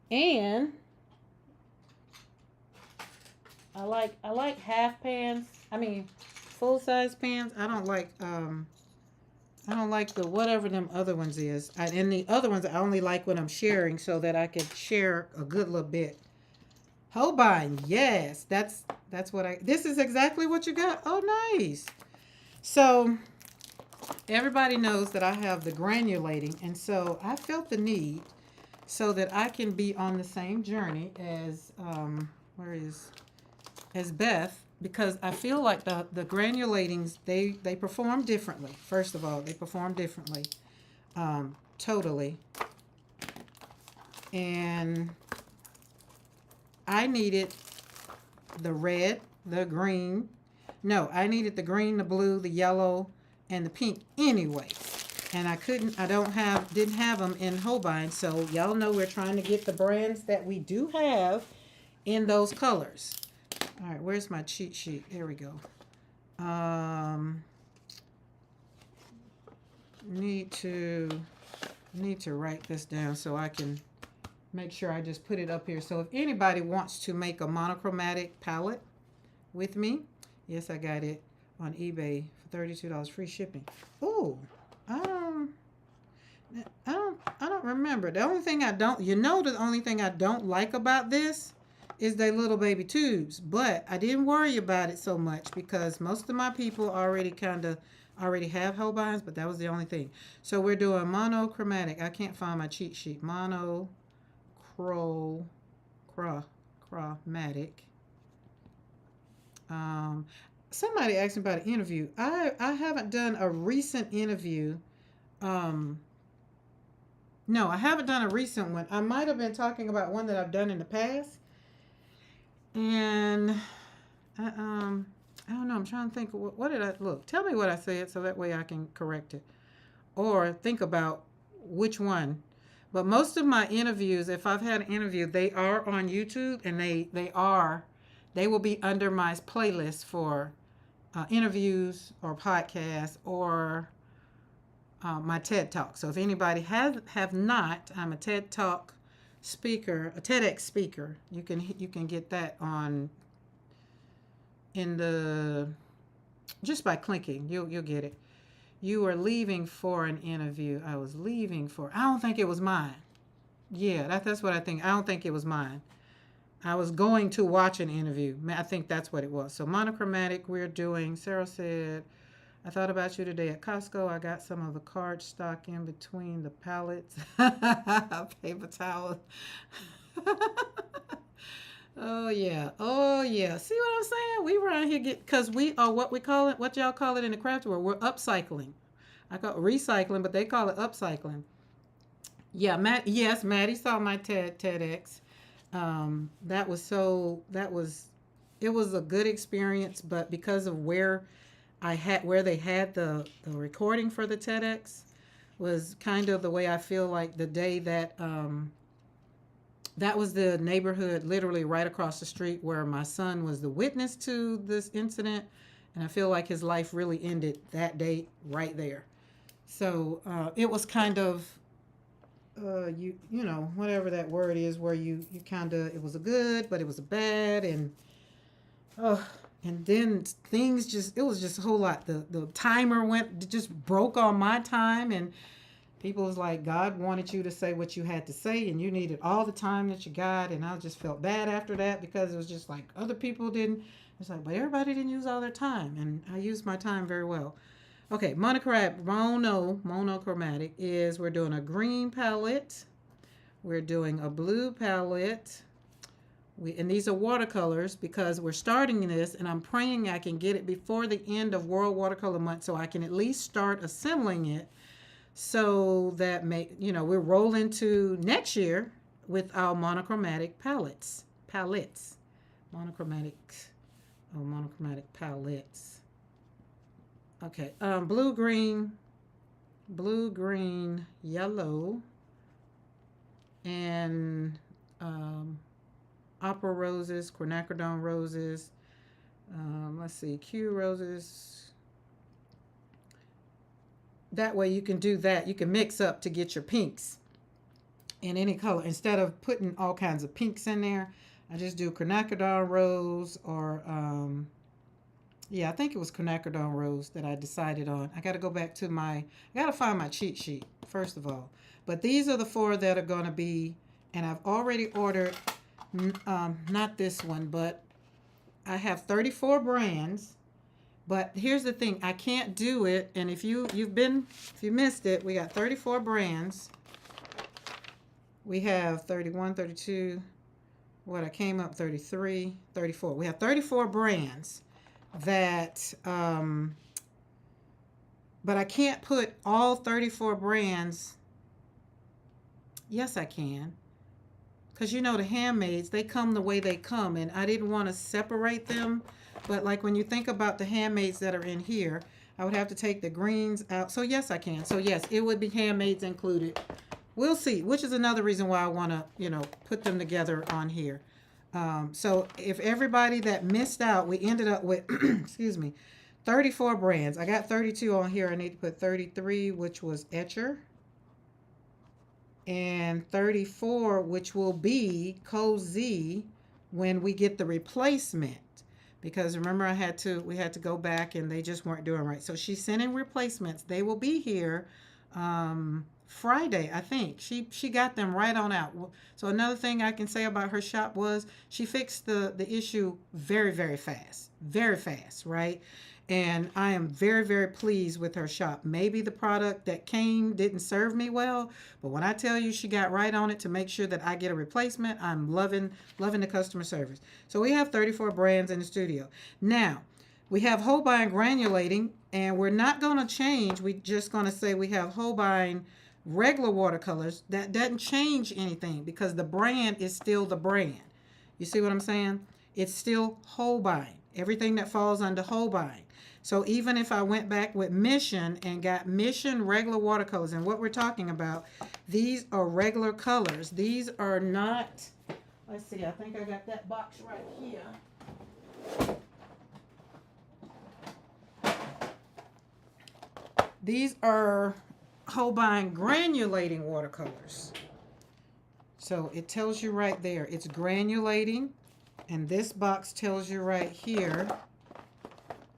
And I like half pans. I mean, full size pans. I don't like the whatever them other ones is. And the other ones I only like when I'm sharing so that I can share a good little bit. Holbein, yes, that's what this is exactly what you got. Oh, nice. So everybody knows that I have the granulating, and so I felt the need so that I can be on the same journey as as Beth, because I feel like the granulatings, they perform differently. First of all, they perform differently, totally. And I needed the red, the green. No, I needed the green, the blue, the yellow, and the pink anyway. And didn't have them in Holbein. So y'all know we're trying to get the brands that we do have in those colors. All right, where's my cheat sheet? There we go. Need to write this down so I can make sure I just put it up here. So if anybody wants to make a monochromatic palette with me, yes, I got it on eBay for $32 free shipping. Oh, I don't remember. The only thing the only thing I don't like about this is they little baby tubes, but I didn't worry about it so much because most of my people already have Holbeins, but that was the only thing. So we're doing monochromatic. I can't find my cheat sheet. Chromatic. Somebody asked me about an interview. I haven't done a recent interview. No, I haven't done a recent one. I might have been talking about one that I've done in the past. And I don't know. I'm trying to think. What did I look? Tell me what I said so that way I can correct it, or think about which one. But most of my interviews, if I've had an interview, they are on YouTube, and they will be under my playlist for interviews or podcasts or my TED Talk. So if anybody have not, I'm a TED Talk speaker, a TEDx speaker. You can get that just by clicking. You'll get it. You were leaving for an interview. I don't think it was mine. Yeah, that's what I think. I don't think it was mine. I was going to watch an interview. I think that's what it was. So monochromatic we're doing. Sarah said, I thought about you today at Costco. I got some of the card stock in between the pallets. Paper towels. Oh, yeah. See what I'm saying? We were out here because we are what y'all call it in the craft world. We're upcycling. I call it recycling, but they call it upcycling. Yeah, Maddie saw my TEDx. It was a good experience, but because of where they had the recording for the TEDx was kind of the way I feel like the day that that was the neighborhood literally right across the street where my son was the witness to this incident, and I feel like his life really ended that day right there. So it was kind of whatever that word is, where you kind of, it was a good, but it was a bad, and then it was just a whole lot. The timer just broke on my time, and people was like, God wanted you to say what you had to say, and you needed all the time that you got, and I just felt bad after that because it was just like other people didn't. It's like, but everybody didn't use all their time, and I used my time very well. Okay, monochromatic is we're doing a green palette, we're doing a blue palette, and these are watercolors because we're starting this, and I'm praying I can get it before the end of World Watercolor Month so I can at least start assembling it so that we'll roll into next year with our monochromatic palettes. Monochromatic, monochromatic palettes. Okay, blue, green, yellow, and opera roses, quinacridone roses. Let's see, Q roses. That way you can do that. You can mix up to get your pinks in any color. Instead of putting all kinds of pinks in there, I just do quinacridone rose or, yeah, I think it was quinacridone rose that I decided on. I got to go back to I got to find my cheat sheet, first of all. But these are the 4 that are going to be, and I've already ordered, not this one, but I have 34 brands. But here's the thing, I can't do it, and if you missed it, we got 34 brands. We have 31, 32, I came up 33, 34. We have 34 brands that, but I can't put all 34 brands. Yes, I can. Because the handmaids, they come the way they come, and I didn't want to separate them. But like when you think about the handmaids that are in here, I would have to take the greens out. So yes, I can. So yes, it would be handmaids included. We'll see, which is another reason why I want to, put them together on here. So if everybody that missed out, we ended up with, excuse me, 34 brands. I got 32 on here. I need to put 33, which was Etcher. And 34, which will be Cozy when we get the replacement. Because remember, we had to go back and they just weren't doing right. So she's sending replacements. They will be here Friday, I think. She got them right on out. So another thing I can say about her shop was she fixed the issue very, very fast. Very fast, right? And I am very, very pleased with her shop. Maybe the product that came didn't serve me well, but when I tell you she got right on it to make sure that I get a replacement, I'm loving the customer service. So we have 34 brands in the studio. Now, we have Holbein granulating, and we're not going to change. We're just going to say we have Holbein regular watercolors. That doesn't change anything because the brand is still the brand. You see what I'm saying? It's still Holbein. Everything that falls under Holbein. So even if I went back with Mission and got Mission regular watercolors, and what we're talking about, these are regular colors. These are not, let's see, I think I got that box right here. These are Holbein granulating watercolors. So it tells you right there, it's granulating. And this box tells you right here,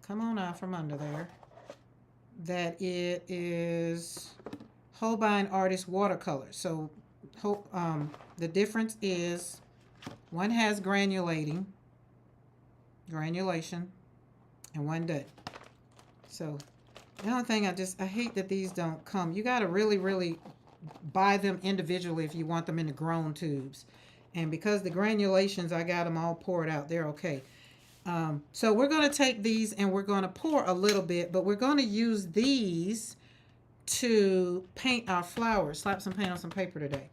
come on out from under there, that it is Holbein Artist Watercolor. So the difference is one has granulation, and one doesn't. So the only thing I hate that these don't come. You got to really, really buy them individually if you want them in the grown tubes. And because the granulations, I got them all poured out. They're okay. So we're going to take these and we're going to pour a little bit, but we're going to use these to paint our flowers. Slap some paint on some paper today.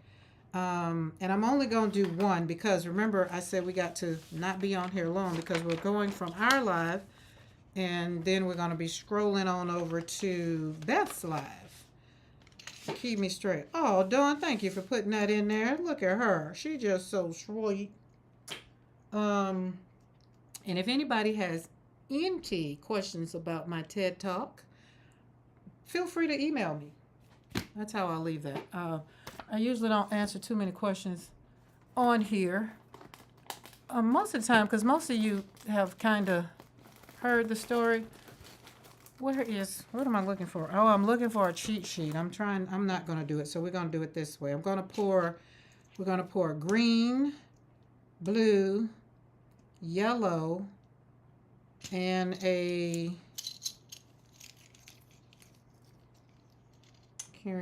And I'm only going to do one because remember I said we got to not be on here long because we're going from our live and then we're going to be scrolling on over to Beth's live. Keep me straight. Oh, Dawn, thank you for putting that in there. Look at her. She just so sweet. And if anybody has any questions about my TED Talk, feel free to email me. That's how I'll leave that. I usually don't answer too many questions on here. Most of the time, because most of you have kind of heard the story. What am I looking for? Oh, I'm looking for a cheat sheet. I'm not going to do it, so we're going to do it this way. We're going to pour green, blue, yellow, and Karen,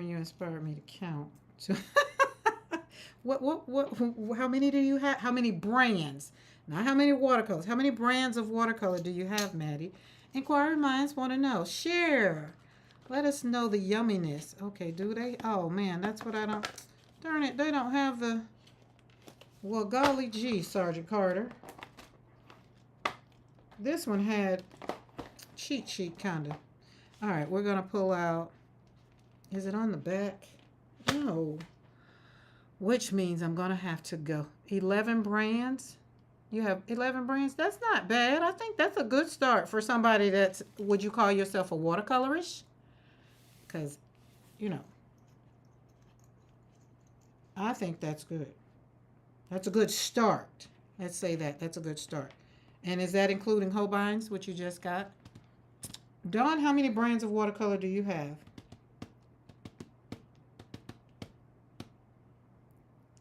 you inspired me to count. So how many do you have? How many brands? Not how many watercolors. How many brands of watercolor do you have, Maddie? Inquiring minds want to know. Share. Let us know the yumminess. Okay, do they? Oh, man, that's what I don't. Darn it, they don't have the. Well, golly gee, Sergeant Carter. This one had cheat sheet kind of. All right, we're going to pull out. Is it on the back? No. Which means I'm going to have to go. 11 brands. You have 11 brands? That's not bad. I think that's a good start for somebody that's, would you call yourself a watercolorist? Because, you know, I think that's good. That's a good start. Let's say that. That's a good start. And is that including Holbein's, which you just got? Dawn, how many brands of watercolor do you have?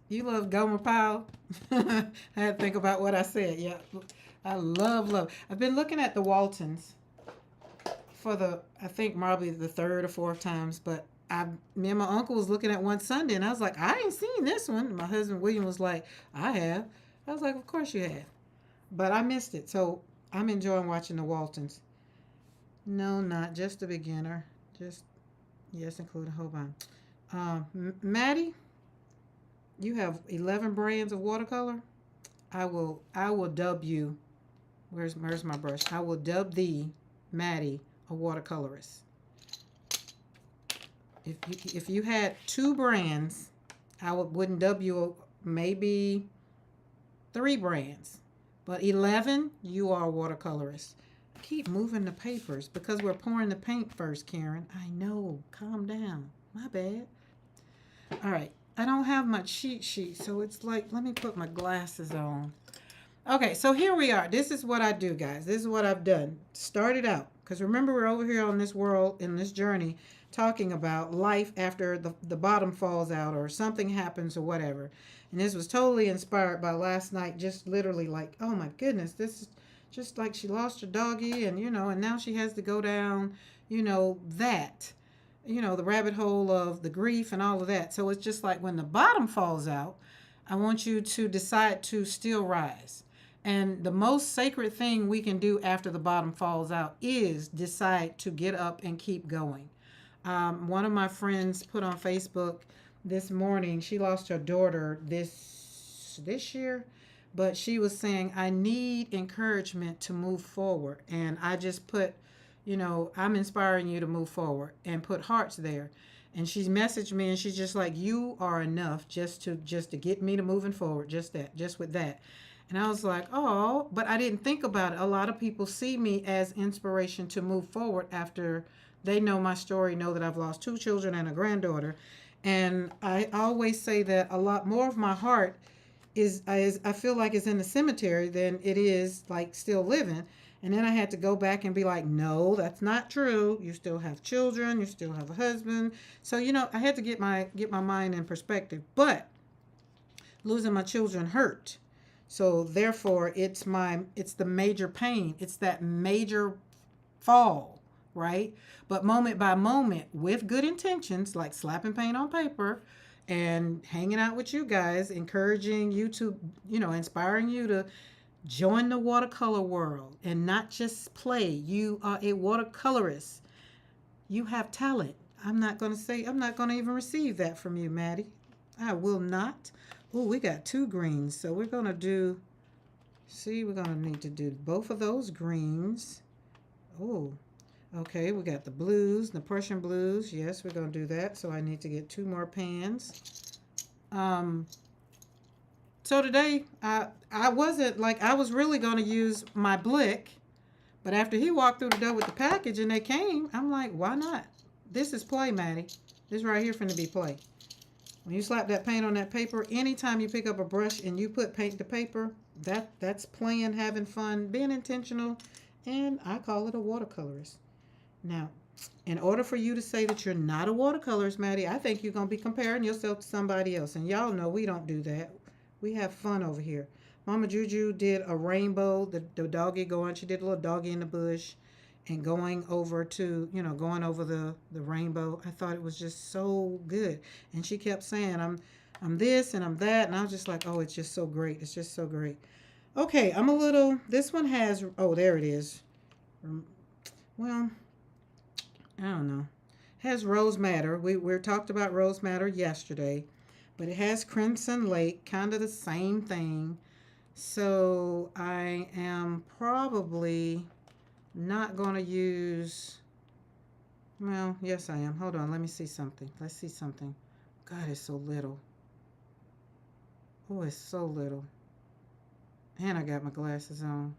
You love Gomer Pyle? I had to think about what I said. Yeah, I love. I've been looking at the Waltons for I think probably the third or fourth times, but me and my uncle was looking at one Sunday, and I was like, I ain't seen this one. My husband William was like, I have. I was like, of course you have, but I missed it. So I'm enjoying watching the Waltons. No, not just a beginner. Just yes, including Holbein. Maddie, you have 11 brands of watercolor. I will dub you. Where's my brush? I will dub thee, Maddie, a watercolorist. If you had 2 brands, I wouldn't dub you maybe 3 brands, but 11, you are a watercolorist. I keep moving the papers because we're pouring the paint first, Karen. I know. Calm down. My bad. All right. I don't have my cheat sheet, so it's like, let me put my glasses on. Okay, so here we are. This is what I do, guys. This is what I've done. Started out, because remember we're over here on this world, in this journey, talking about life after the bottom falls out or something happens or whatever. And this was totally inspired by last night, just literally like, oh my goodness, this is just like she lost her doggy and, and now she has to go down, that. The rabbit hole of the grief and all of that. So it's just like when the bottom falls out, I want you to decide to still rise. And the most sacred thing we can do after the bottom falls out is decide to get up and keep going. One of my friends put on Facebook this morning, she lost her daughter this year, but she was saying, I need encouragement to move forward. And I just put, I'm inspiring you to move forward and put hearts there. And she's messaged me and she's just like, you are enough just to get me to moving forward. Just with that. And I was like, oh, but I didn't think about it. A lot of people see me as inspiration to move forward after they know my story, know that I've lost 2 children and a granddaughter. And I always say that a lot more of my heart is I feel like it's in the cemetery than it is like still living. And then I had to go back and be like, no, that's not true. You still have children. You still have a husband. So, I had to get my mind in perspective. But losing my children hurt. So therefore, it's the major pain. It's that major fall, right? But moment by moment, with good intentions, like slapping paint on paper and hanging out with you guys, encouraging you to, inspiring you to join the watercolor world and not just play. You are a watercolorist. You have talent. I'm not going to even receive that from you, Maddie. I will not. Oh, we got 2 greens. So we're going to need to do both of those greens. Oh, okay. We got the blues, the Prussian blues. Yes, we're going to do that. So I need to get 2 more pans. So today, I wasn't like, I was really going to use my Blick, but after he walked through the door with the package and they came, I'm like, why not? This is play, Maddie. This right here finna be play. When you slap that paint on that paper, anytime you pick up a brush and you put paint to paper, that's playing, having fun, being intentional, and I call it a watercolorist. Now, in order for you to say that you're not a watercolorist, Maddie, I think you're going to be comparing yourself to somebody else, and y'all know we don't do that. We have fun over here. Mama Juju did a rainbow, the doggy going, she did a little doggy in the bush and going over to, going over the rainbow. I thought it was just so good. And she kept saying, I'm this and I'm that. And I was just like, oh, it's just so great. It's just so great. Okay, this one has, oh, there it is. Well, I don't know. Has rose madder. We talked about rose madder yesterday. but it has Crimson Lake, kind of the same thing. So I am probably not going to use, well, yes I am. Hold on, let me see something. Let's see something. God, it's so little. Oh, it's so little. And I got my glasses on.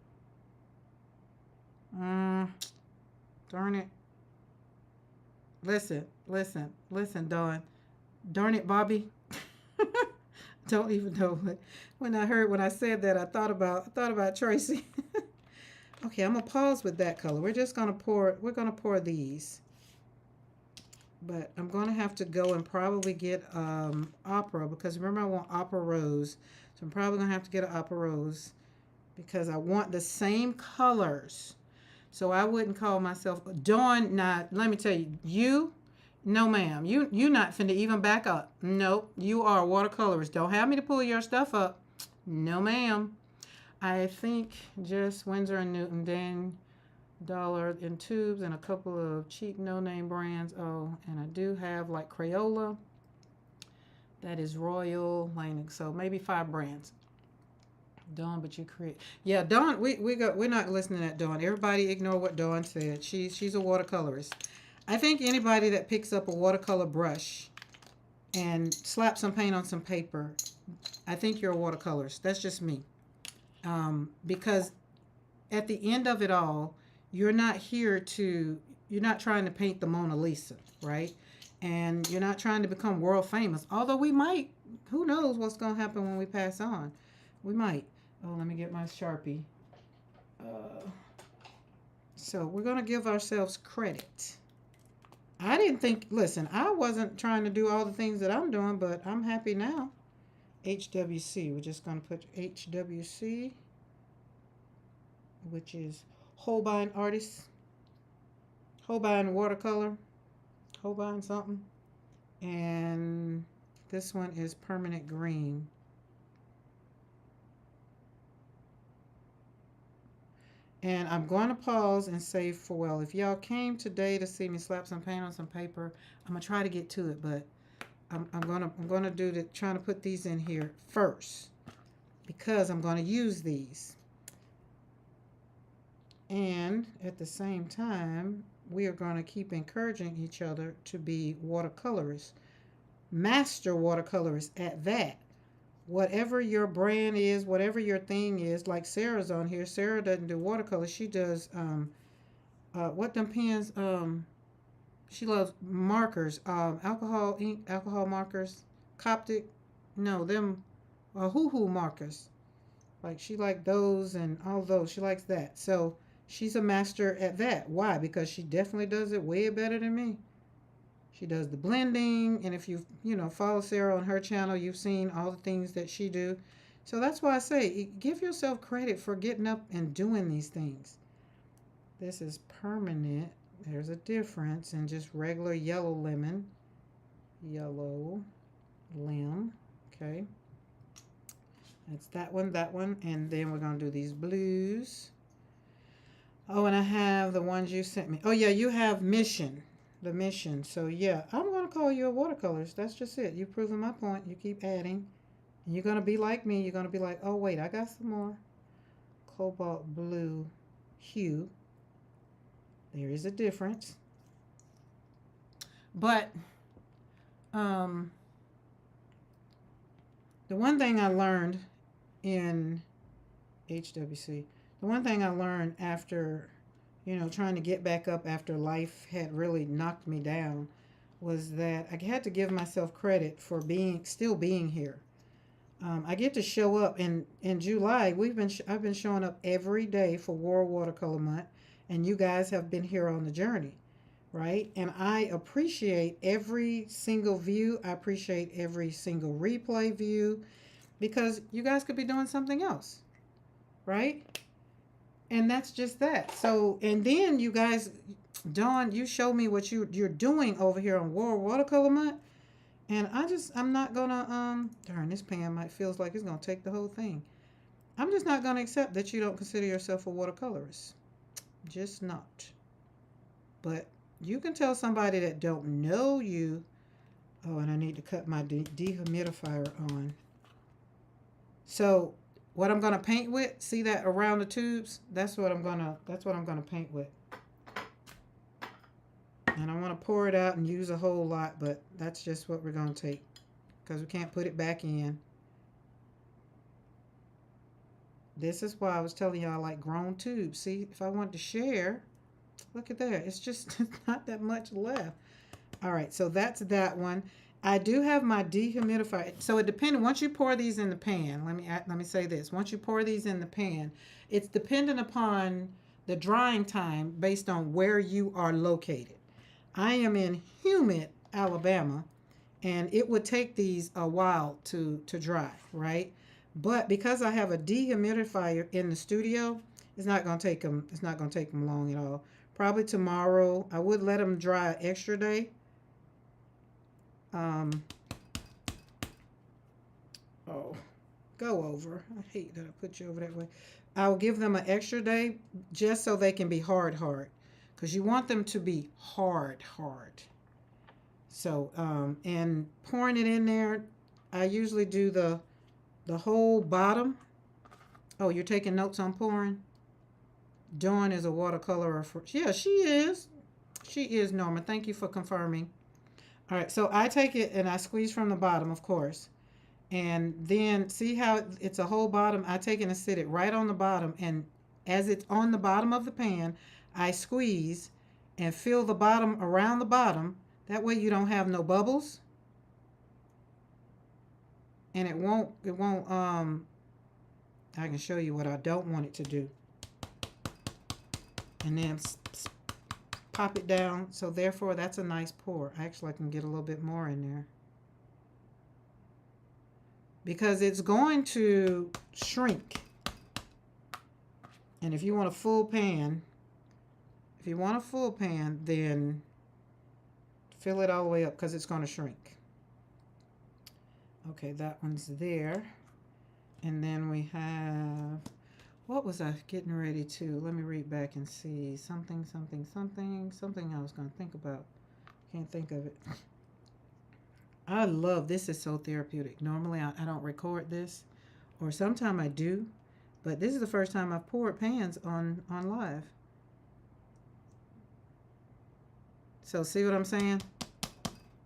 Darn it. Listen, Dawn. Darn it, Bobby. Don't even know when I said that I thought about Tracy. Okay, I'm gonna pause with that color. We're gonna pour these. But I'm gonna have to go and probably get opera, because remember I want opera rose. So I'm probably gonna have to get an opera rose because I want the same colors. So I wouldn't call myself Dawn. Now let me tell you, no ma'am, you not finna even back up. Nope, you are a watercolorist. Don't have me to pull your stuff up. No ma'am. I think just Winsor and Newton, then dollar in tubes, and a couple of cheap no-name brands. Oh, and I do have like Crayola. That is Royal Laning. So maybe 5 brands. Dawn, but you create. Yeah, Dawn. We're not listening at Dawn. Everybody ignore what Dawn said. She's a watercolorist. I think anybody that picks up a watercolor brush and slaps some paint on some paper, I think you're a watercolorist. That's just me. Because at the end of it all, you're not trying to paint the Mona Lisa, right? And you're not trying to become world famous. Although we might. Who knows what's going to happen when we pass on? We might. Oh, let me get my Sharpie. So we're going to give ourselves credit. I didn't think, listen, I wasn't trying to do all the things that I'm doing, but I'm happy now. HWC. We're just going to put HWC, which is Holbein Artists. Holbein Watercolor. Holbein something. And this one is Permanent Green. And I'm going to pause and say, well, if y'all came today to see me slap some paint on some paper, I'm gonna try to get to it, but I'm gonna trying to put these in here first because I'm gonna use these. And at the same time, we are going to keep encouraging each other to be watercolorists, master watercolorists at that. Whatever your brand is, whatever your thing is, like Sarah's on here. Sarah doesn't do watercolor. She does, what them pens, she loves markers, alcohol ink, alcohol markers, Coptic, no, them, hoo-hoo markers. Like she liked those and all those. She likes that. So she's a master at that. Why? Because she definitely does it way better than me. She does the blending, and if you follow Sarah on her channel, you've seen all the things that she do. So that's why I say give yourself credit for getting up and doing these things. This is permanent. There's a difference in just regular yellow lemon. Yellow limb. Okay. That's that one. And then we're going to do these blues. Oh, and I have the ones you sent me. Oh, yeah, you have Mission. The Mission. So, yeah, I'm going to call you a watercolorist. That's just it. You've proven my point. You keep adding. And you're going to be like me. You're going to be like, oh, wait, I got some more. Cobalt blue hue. There is a difference. But the one thing I learned in HWC, the one thing I learned after trying to get back up after life had really knocked me down was that I had to give myself credit for still being here. I get to show up in July. I've been showing up every day for World Watercolor Month, and you guys have been here on the journey, right? And I appreciate every single view. I appreciate every single replay view because you guys could be doing something else, right? And that's just that. So, and then you guys, Dawn, you show me what you're doing over here on World Watercolor Month. And I'm not gonna, darn, this pen feels like it's gonna take the whole thing. I'm just not gonna accept that you don't consider yourself a watercolorist. Just not. But you can tell somebody that don't know you Oh, and I need to cut my dehumidifier on. So what I'm gonna paint with, see that around the tubes? That's what I'm gonna paint with. And I want to pour it out and use a whole lot, but that's just what we're gonna take because we can't put it back in. This is why I was telling y'all I like grown tubes. See, if I want to share, look at that. It's just not that much left. All right, so that's that one. I do have my dehumidifier. So it depends. Once you pour these in the pan, let me say this. Once you pour these in the pan, it's dependent upon the drying time based on where you are located. I am in humid Alabama, and it would take these a while to dry, right? But because I have a dehumidifier in the studio, it's not gonna take them. It's not gonna take them long at all. Probably tomorrow. I would let them dry an extra day. Oh, go over. I hate that I put you over that way. I'll give them an extra day just so they can be hard, because you want them to be hard. So, and pouring it in there, I usually do the whole bottom. Oh, you're taking notes on pouring? Dawn is a watercolorer. Yeah, she is. She is, Norma. Thank you for confirming. All right, so I take it and I squeeze from the bottom, of course. And then see how it's a whole bottom? I take it and sit it right on the bottom. And as it's on the bottom of the pan, I squeeze and fill the bottom around the bottom. That way you don't have no bubbles. And it won't, I can show you what I don't want it to do. And then pop it down. So therefore, that's a nice pour. Actually, I can get a little bit more in there. Because it's going to shrink. And if you want a full pan, then fill it all the way up because it's going to shrink. Okay, that one's there. And then we have, what was I getting ready to? Let me read back and see. Something I was going to think about. Can't think of it. I love, this is so therapeutic. Normally I don't record this, or sometimes I do, but this is the first time I've poured pans on live. So see what I'm saying?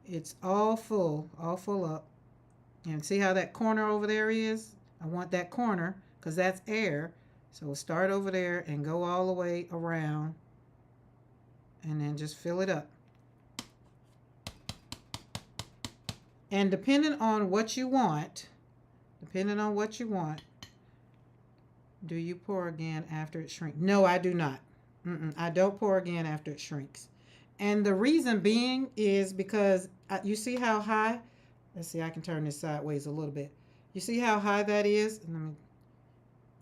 It's all full up. And see how that corner over there is? I want that corner because that's air. So we'll start over there and go all the way around and then just fill it up. And depending on what you want, do you pour again after it shrinks? No, I do not. I don't pour again after it shrinks. And the reason being is because you see how high? Let's see, I can turn this sideways a little bit. You see how high that is?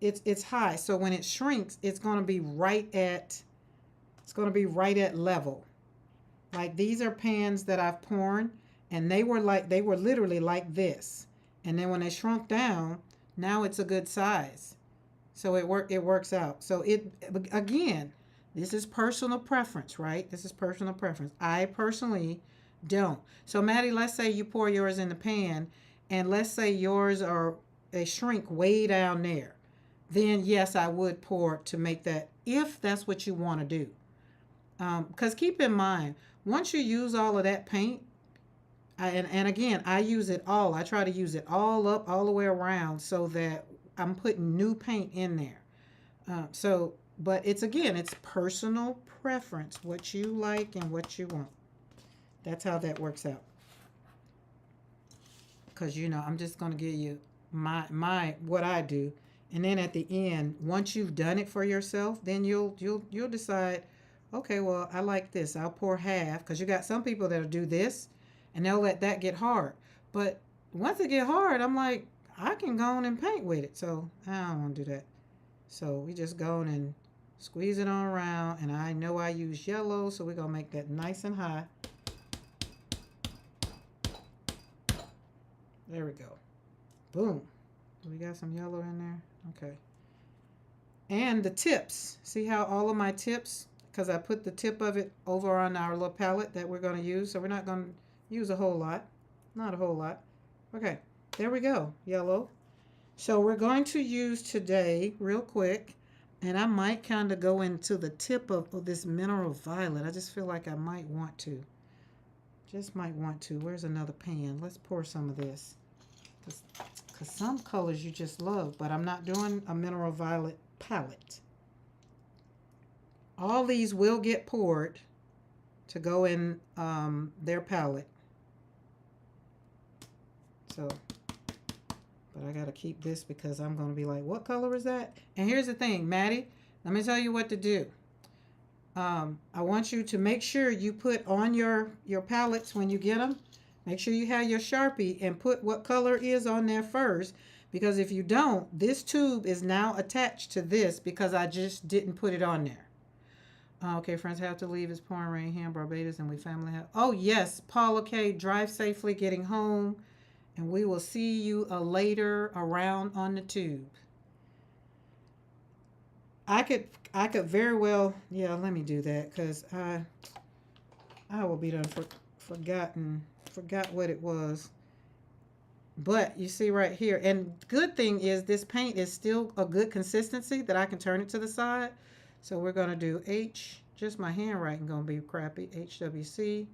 It's high. So when it shrinks, it's going to be right at level. Like these are pans that I've poured, and they were literally like this. And then when they shrunk down, now it's a good size. So it works out. So again, this is personal preference, right? This is personal preference. I personally don't. So Maddie, let's say you pour yours in the pan, and let's say yours they shrink way down there. Then yes, I would pour to make that, if that's what you want to do. Because keep in mind, once you use all of that paint, and again, I use it all. I try to use it all up, all the way around, so that I'm putting new paint in there. But it's personal preference, what you like and what you want. That's how that works out. Because I'm just going to give you my what I do, and then at the end, once you've done it for yourself, then you'll decide, okay, well, I like this. I'll pour half, because you got some people that'll do this, and they'll let that get hard. But once it get hard, I'm like, I can go on and paint with it. So I don't want to do that. So we just go on and squeeze it on around, and I know I use yellow, so we're going to make that nice and high. There we go. Boom. We got some yellow in there. Okay. And the tips. See how all of my tips, because I put the tip of it over on our little palette that we're going to use. So we're not going to use a whole lot. Not a whole lot. Okay, there we go. Yellow. So we're going to use today, real quick, and I might kind of go into the tip of this mineral violet. I just feel like I might want to. Just might want to. Where's another pan? Let's pour some of this. Because some colors you just love, but I'm not doing a mineral violet palette. All these will get poured to go in their palette. So, but I got to keep this because I'm going to be like, what color is that? And here's the thing, Maddie, let me tell you what to do. I want you to make sure you put on your palettes when you get them. Make sure you have your Sharpie and put what color is on there first. Because if you don't, this tube is now attached to this because I just didn't put it on there. Okay, friends have to leave. It's pouring rain here in Barbados and we family have. Oh, yes. Paul, okay. Drive safely getting home. And we will see you later around on the tube. I could very well, yeah, let me do that because I will be done forgot what it was. But you see right here, and good thing is this paint is still a good consistency that I can turn it to the side. So we're going to do just my handwriting going to be crappy, HWC,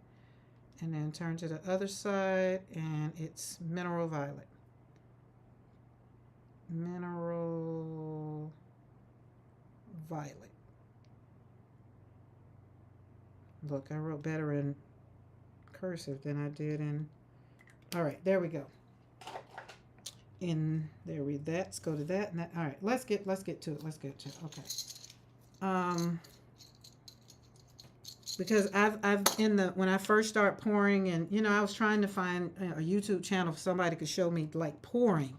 and then turn to the other side, and it's mineral violet. Mineral violet. Look, I wrote better in cursive than I did in. All right, there we go. Let's go to that and that. All right, let's get to it. Okay. Because when I first start pouring, and I was trying to find a YouTube channel for somebody could show me like pouring.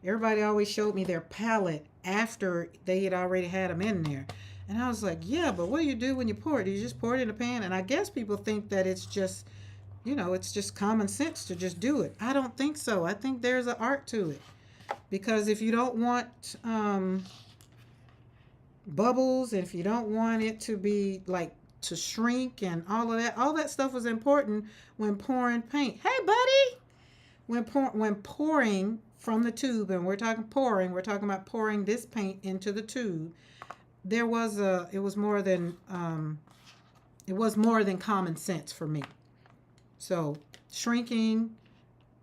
Everybody always showed me their palette after they had already had them in there. And I was like, yeah, but what do you do when you pour it? Do you just pour it in a pan? And I guess people think that it's just, it's just common sense to just do it. I don't think so. I think there's an art to it. Because if you don't want bubbles, if you don't want it to be like to shrink and all that stuff was important when pouring paint. Hey, buddy! When pouring from the tube, and we're talking about pouring this paint into the tube. It was more than common sense for me. So shrinking,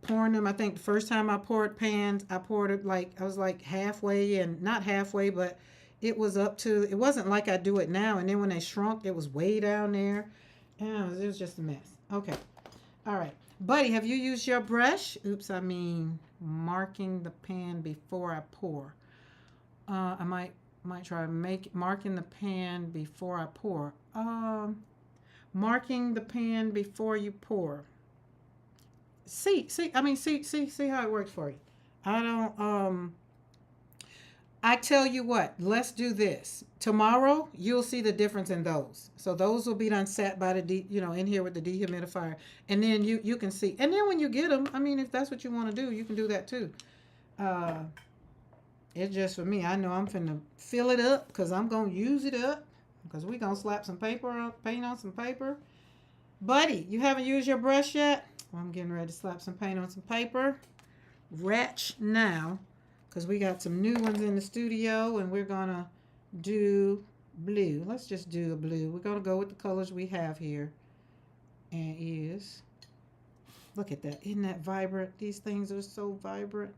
pouring them. I think the first time I poured pans, I poured it I was like halfway, and not halfway, but it was up to. It wasn't like I do it now. And then when they shrunk, it was way down there. And it was just a mess. Okay, all right, buddy. Have you used your brush? Oops, I mean marking the pan before I pour. I might try marking the pan before I pour. Marking the pan before you pour. See how it works for you. I tell you what, let's do this. Tomorrow, you'll see the difference in those. So those will be done sat by in here with the dehumidifier. And then you can see. And then when you get them, if that's what you want to do, you can do that too. It's just for me. I know I'm finna fill it up because I'm going to use it up because we're going to slap some paint on some paper. Buddy, you haven't used your brush yet? Well, I'm getting ready to slap some paint on some paper. Ratch now because we got some new ones in the studio and we're going to do blue. Let's just do a blue. We're going to go with the colors we have here. And look at that. Isn't that vibrant? These things are so vibrant.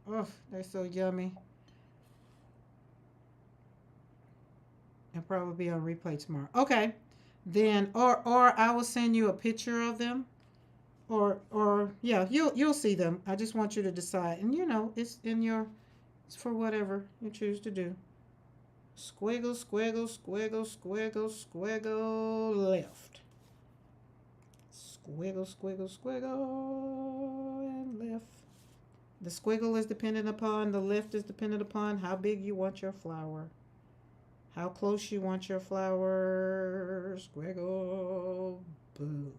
Oh, they're so yummy. They'll probably be on replay tomorrow. Okay. Then or I will send you a picture of them. Or yeah, you'll see them. I just want you to decide. And it's it's for whatever you choose to do. Squiggle, squiggle, squiggle, squiggle, squiggle left. Squiggle, squiggle, squiggle and left. The squiggle is dependent upon, the lift is dependent upon how big you want your flower. How close you want your flower. Squiggle. Boom.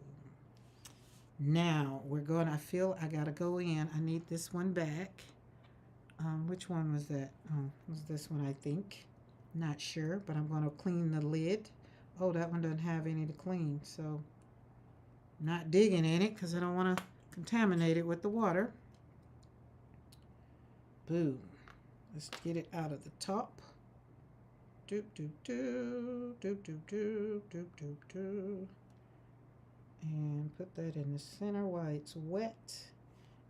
Now, I feel I got to go in. I need this one back. Which one was that? Oh, it was this one, I think. Not sure, but I'm going to clean the lid. Oh, that one doesn't have any to clean, so not digging in it because I don't want to contaminated with the water. Boom. Let's get it out of the top. Doop, doop, doop, doop, doop, doop, doop, doop, doop. And put that in the center while it's wet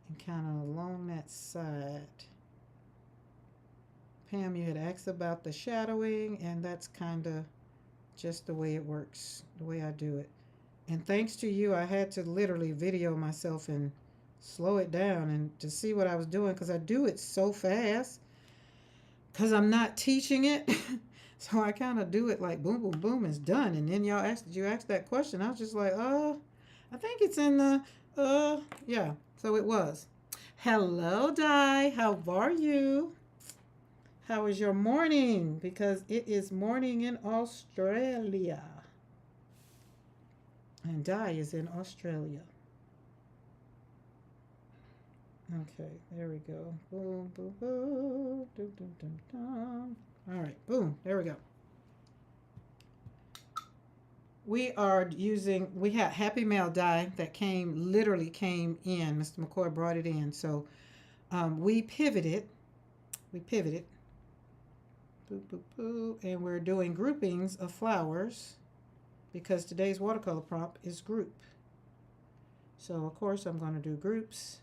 and kind of along that side. Pam, you had asked about the shadowing, and that's kind of just the way it works, the way I do it. And thanks to you, I had to literally video myself and slow it down and to see what I was doing, because I do it so fast because I'm not teaching it. So I kind of do it like boom, boom, boom, it's done. And then y'all asked, did you ask that question? I was just like, I think it's in the, yeah. So it was. Hello, Di. How are you? How is your morning? Because it is morning in Australia. And Di is in Australia. Okay, there we go. Boom, boom, boom. Dum, dum, dum, dum. All right, boom, there we go. We had Happy Mail die that literally came in. Mr. McCoy brought it in. So we pivoted. Boop, boop, boop. And we're doing groupings of flowers because today's watercolor prompt is group. So, of course, I'm going to do groups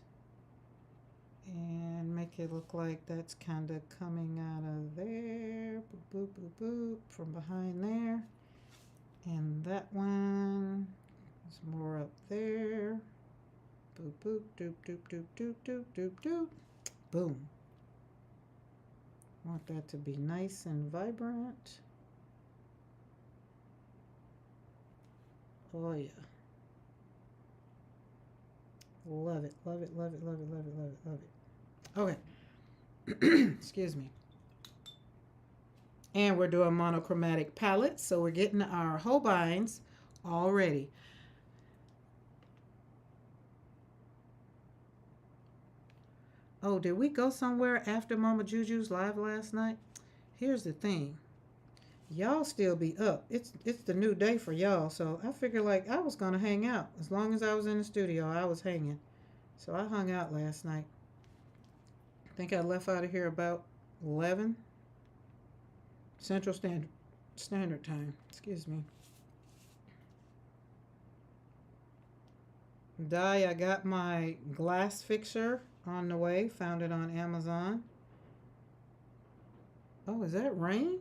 and make it look like that's kind of coming out of there. Boop, boop, boop, boop, from behind there. And that one is more up there. Boop, boop, doop, doop, doop, doop, doop, doop, doop. Boom. Want that to be nice and vibrant. Oh, yeah. Love it, love it, love it, love it, love it, love it, love it. Okay. Excuse me. And we're doing monochromatic palettes, so we're getting our Holbeins all ready. Oh, did we go somewhere after Mama Juju's live last night? Here's the thing. Y'all still be up. It's the new day for y'all, so I figured like I was gonna hang out. As long as I was in the studio, I was hanging. So I hung out last night. I think I left out of here about 11 Central Standard Time. Excuse me. Di, I got my glass fixer on the way. Found it on Amazon. Oh, is that rain?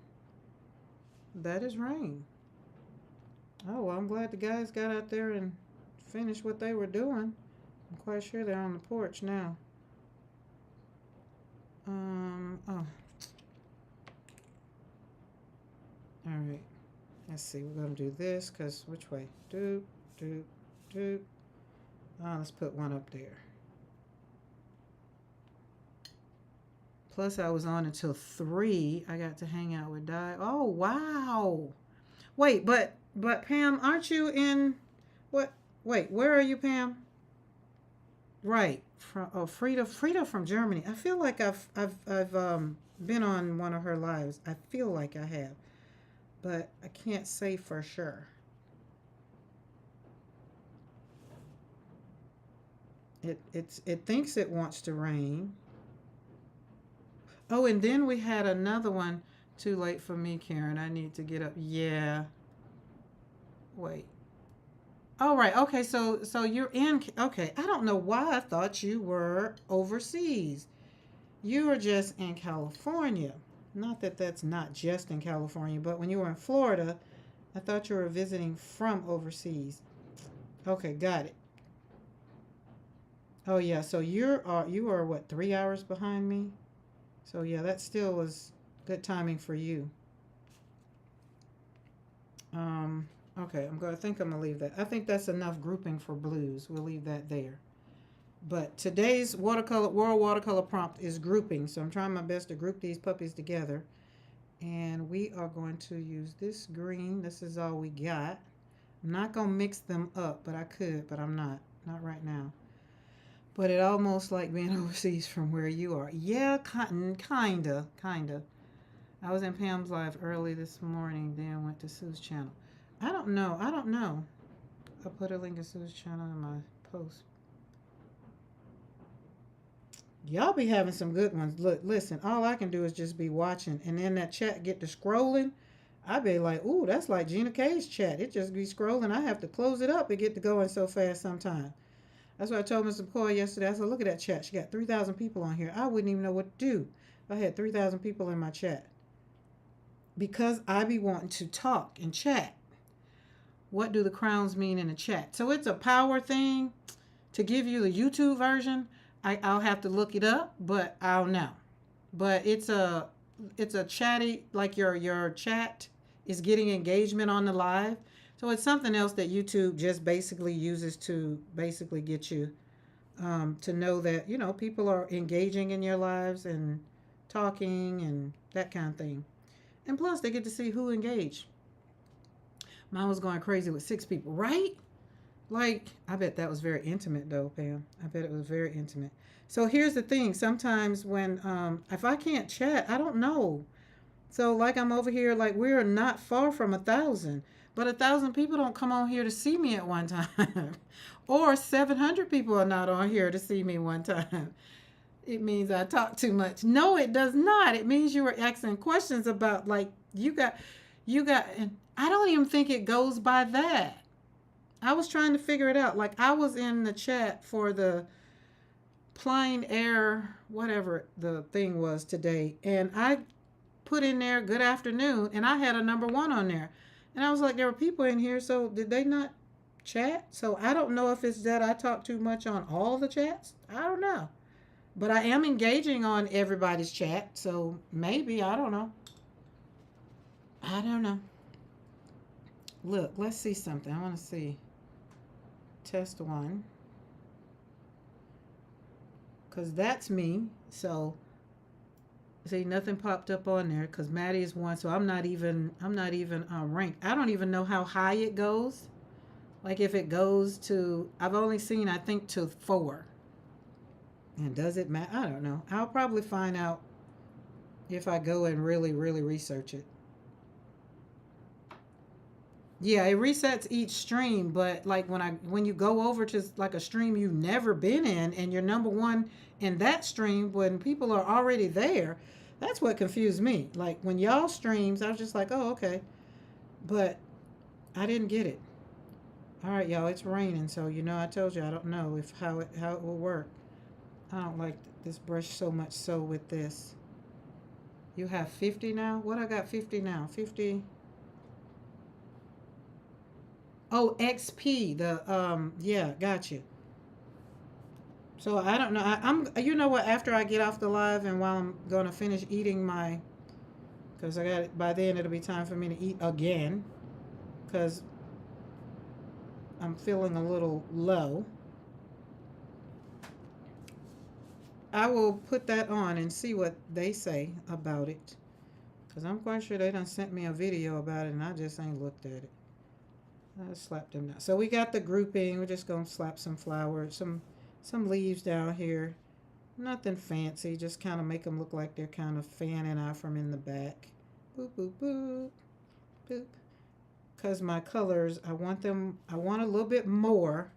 That is rain. Oh, well, I'm glad the guys got out there and finished what they were doing. I'm quite sure they're on the porch now. Oh. All right. Let's see. We're going to do this because which way? Doop, doop, doop. Oh, let's put one up there. Plus, I was on until 3. I got to hang out with Di. Oh, wow. Wait, but Pam, aren't you in what? Wait, where are you, Pam? Right. Frida from Germany. I feel like I've been on one of her lives. I feel like I have, but I can't say for sure. It thinks it wants to rain. Oh, and then we had another one. Too late for me, Karen. I need to get up. Yeah. Wait. All right. Okay. So you're in. Okay. I don't know why I thought you were overseas. You were just in California. Not that that's not just in California, but when you were in Florida, I thought you were visiting from overseas. Okay. Got it. Oh yeah. So you are what, 3 hours behind me? So yeah, that still was good timing for you. Okay, I think I'm gonna leave that. I think that's enough grouping for blues. We'll leave that there. But today's World Watercolor prompt is grouping. So I'm trying my best to group these puppies together. And we are going to use this green. This is all we got. I'm not gonna mix them up, but I could, but I'm not. Not right now. But it almost like being overseas from where you are. Yeah, kinda. I was in Pam's live early this morning, then went to Sue's channel. I don't know. I'll put a link to Sue's channel in my post. Y'all be having some good ones. Look, listen, all I can do is just be watching. And then that chat get to scrolling. I be like, ooh, that's like Gina K's chat. It just be scrolling. I have to close it up. It get to going so fast sometimes. That's what I told Mr. McCoy yesterday. I said, look at that chat. She got 3,000 people on here. I wouldn't even know what to do if I had 3,000 people in my chat. Because I be wanting to talk and chat. What do the crowns mean in the chat? So it's a power thing. To give you the YouTube version, I'll have to look it up, but I'll know. But it's a chatty, like your chat is getting engagement on the live. So it's something else that YouTube just basically uses to basically get you to know that people are engaging in your lives and talking and that kind of thing. And plus, they get to see who engaged. Mine was going crazy with 6 people, right? Like, I bet that was very intimate, though, Pam. I bet it was very intimate. So here's the thing. Sometimes when, if I can't chat, I don't know. So, like, I'm over here, like, we're not far from 1,000. But 1,000 people don't come on here to see me at one time. Or 700 people are not on here to see me one time. It means I talk too much. No, it does not. It means you were asking questions about, like, and I don't even think it goes by that. I was trying to figure it out. Like, I was in the chat for the Plain Air, whatever the thing was today, and I put in there good afternoon, and I had a number one on there. And I was like, there were people in here, so did they not chat? So I don't know if it's that I talk too much on all the chats. I don't know. But I am engaging on everybody's chat, so maybe, I don't know. I don't know. Look, let's see something. I want to see. Test one. Because that's me. So, see, nothing popped up on there because Maddie is one. So I'm not even ranked. I don't even know how high it goes. Like if it goes to, I've only seen, I think, to 4. And does it matter? I don't know. I'll probably find out if I go and really, really research it. Yeah, it resets each stream, but like when you go over to like a stream you've never been in and you're number one in that stream when people are already there, that's what confused me. Like when y'all streams, I was just like, oh, okay. But I didn't get it. All right, y'all, it's raining, so I told you I don't know if how it will work. I don't like this brush so much so with this. You have 50 now? What I got 50 now? 50. Oh, XP. Yeah, got you. So I don't know. I'm you know what? After I get off the live and while I'm gonna finish eating because I got by then it'll be time for me to eat again, because I'm feeling a little low. I will put that on and see what they say about it, because I'm quite sure they done sent me a video about it and I just ain't looked at it. I slapped them down. So we got the grouping. We're just gonna slap some flowers, some leaves down here. Nothing fancy. Just kind of make them look like they're kind of fanning out from in the back. Boop boop boop boop. Because my colors, I want a little bit more,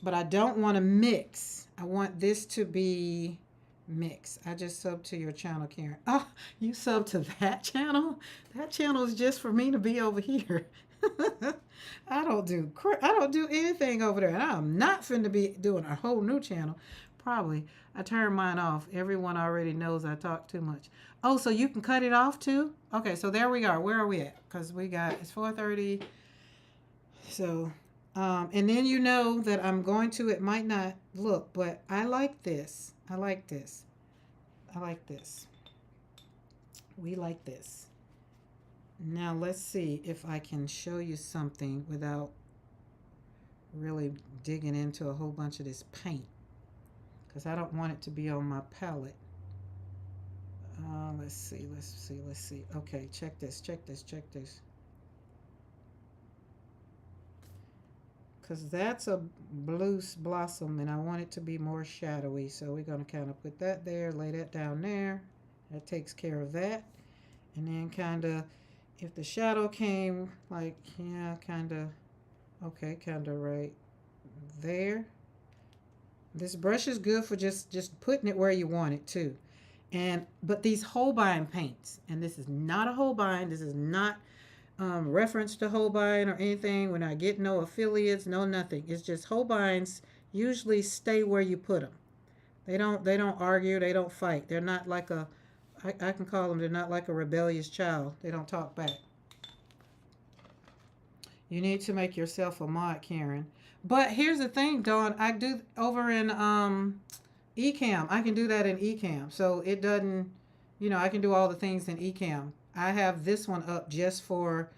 but I don't want to mix. I want this to be mixed. I just subbed to your channel, Karen. Oh, you subbed to that channel? That channel is just for me to be over here. I don't do anything over there, and I'm not finna be doing a whole new channel. Probably. I turned mine off. Everyone already knows I talk too much. Oh, so you can cut it off too? Okay, so there we are. Where are we at? Because it's 4:30. So, and then you know that I'm going to, it might not look, but I like this. I like this. I like this. We like this. Now let's see if I can show you something without really digging into a whole bunch of this paint, because I don't want it to be on my palette. Let's see. Okay, check this. Because that's a blue blossom and I want it to be more shadowy. So we're going to kind of put that there, lay that down there. That takes care of that. And then kind of, if the shadow came like, yeah, kind of, okay, kind of right there. This brush is good for just putting it where you want it too. And but these Holbein paints, and this is not a Holbein. This is not reference to Holbein or anything. We're not getting no affiliates, no nothing. It's just Holbeins usually stay where you put them. They don't argue. They don't fight. They're not like a I can call them. They're not like a rebellious child. They don't talk back. You need to make yourself a mod, Karen. But here's the thing, Dawn. I do over in Ecamm. I can do that in Ecamm. So it doesn't, I can do all the things in Ecamm. I have this one up just for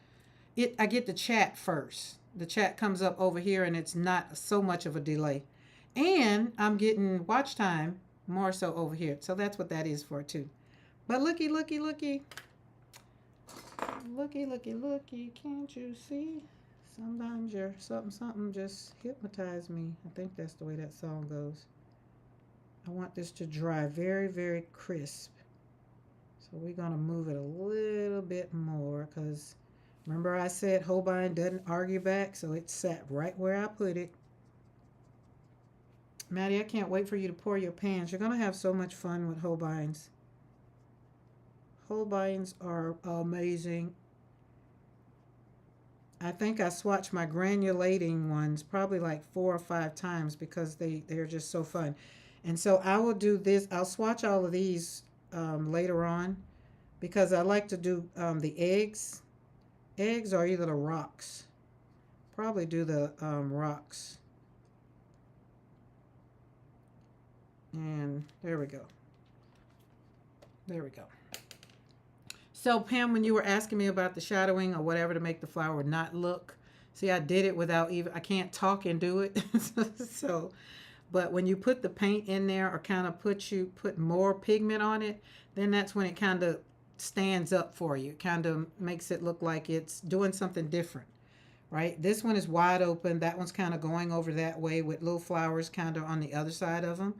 it. I get the chat first. The chat comes up over here and it's not so much of a delay. And I'm getting watch time more so over here. So that's what that is for too. But looky, looky, looky. Looky, looky, looky. Can't you see? Sometimes your something just hypnotize me. I think that's the way that song goes. I want this to dry very, very crisp. So we're going to move it a little bit more because remember I said Holbein doesn't argue back, so it sat right where I put it. Maddie, I can't wait for you to pour your pans. You're going to have so much fun with Holbeins. Holbeins are amazing. I think I swatched my granulating ones probably like 4 or 5 times because they're just so fun. And so I will do this. I'll swatch all of these later on because I like to do the eggs. Eggs are either the rocks. Probably do the rocks. And there we go. There we go. So Pam, when you were asking me about the shadowing or whatever to make the flower not look, see, I did it without even, I can't talk and do it. So, but when you put the paint in there or kind of put more pigment on it, then that's when it kind of stands up for you. It kind of makes it look like it's doing something different, right? This one is wide open. That one's kind of going over that way with little flowers kind of on the other side of them.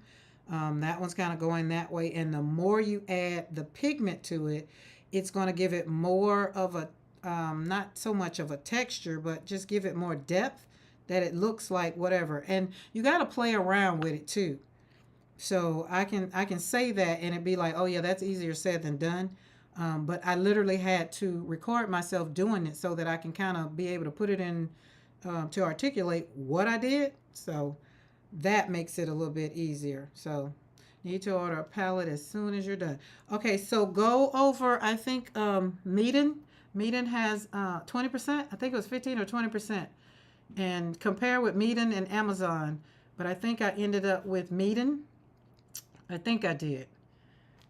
That one's kind of going that way. And the more you add the pigment to it, it's going to give it more of a, not so much of a texture, but just give it more depth that it looks like whatever. And you got to play around with it too. So I can say that and it'd be like, oh yeah, that's easier said than done. But I literally had to record myself doing it so that I can kind of be able to put it in to articulate what I did. So that makes it a little bit easier. So need to order a palette as soon as you're done. Okay, so go over, I think Meeden has 20%. I think it was 15 or 20%. And compare with Meeden and Amazon. But I think I ended up with Meeden. I think I did.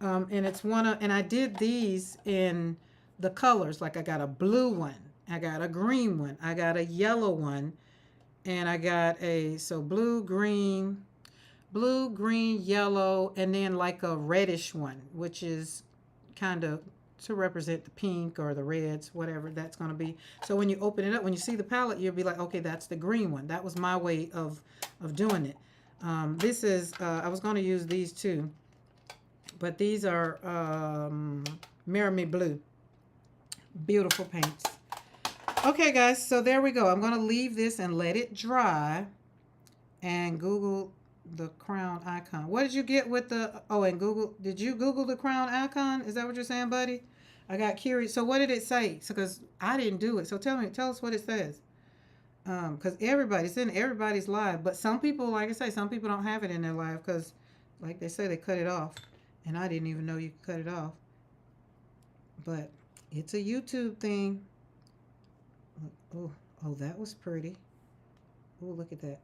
And it's and I did these in the colors. Like I got a blue one. I got a green one. I got a yellow one. And I got blue, green, yellow, and then like a reddish one, which is kind of to represent the pink or the reds, whatever that's going to be. So when you open it up, when you see the palette, you'll be like, okay, that's the green one. That was my way of doing it. This is, I was going to use these too, but these are Mirror Me Blue. Beautiful paints. Okay, guys, so there we go. I'm going to leave this and let it dry and Google the crown icon. What did you get with the, and Google, did you Google the crown icon? Is that what you're saying, buddy? I got curious. So what did it say? So, because I didn't do it. So tell us what it says. Because it's in everybody's live. But some people, like I say, some people don't have it in their live because, like they say, they cut it off. And I didn't even know you could cut it off. But it's a YouTube thing. Oh, that was pretty. Oh, look at that.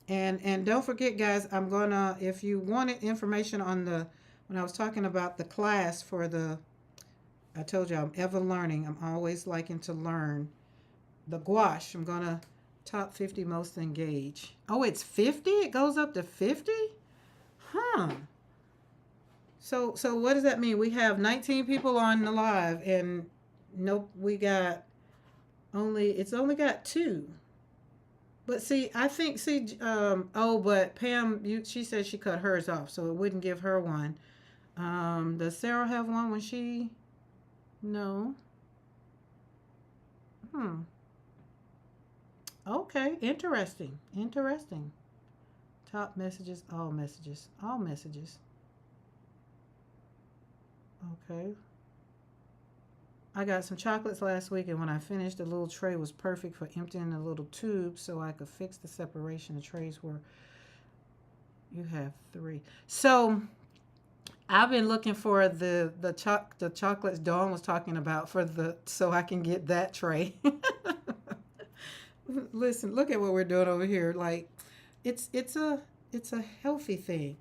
And don't forget, guys, I'm gonna, if you wanted information on when I was talking about the class for I told you I'm ever learning. I'm always liking to learn. The gouache, I'm gonna top 50 most engaged. Oh, it's 50? It goes up to 50? Huh. So what does that mean? We have 19 people on the live and nope, it's only got 2. But see, I think, but Pam, she said she cut hers off, so it wouldn't give her one. Does Sarah have one when she? No. Okay, interesting. Top messages, all messages, all messages. Okay. I got some chocolates last week, and when I finished, the little tray was perfect for emptying the little tube so I could fix the separation. The trays were, you have 3. So I've been looking for the chocolates Dawn was talking about for the so I can get that tray. Listen, look at what we're doing over here. Like it's a healthy thing.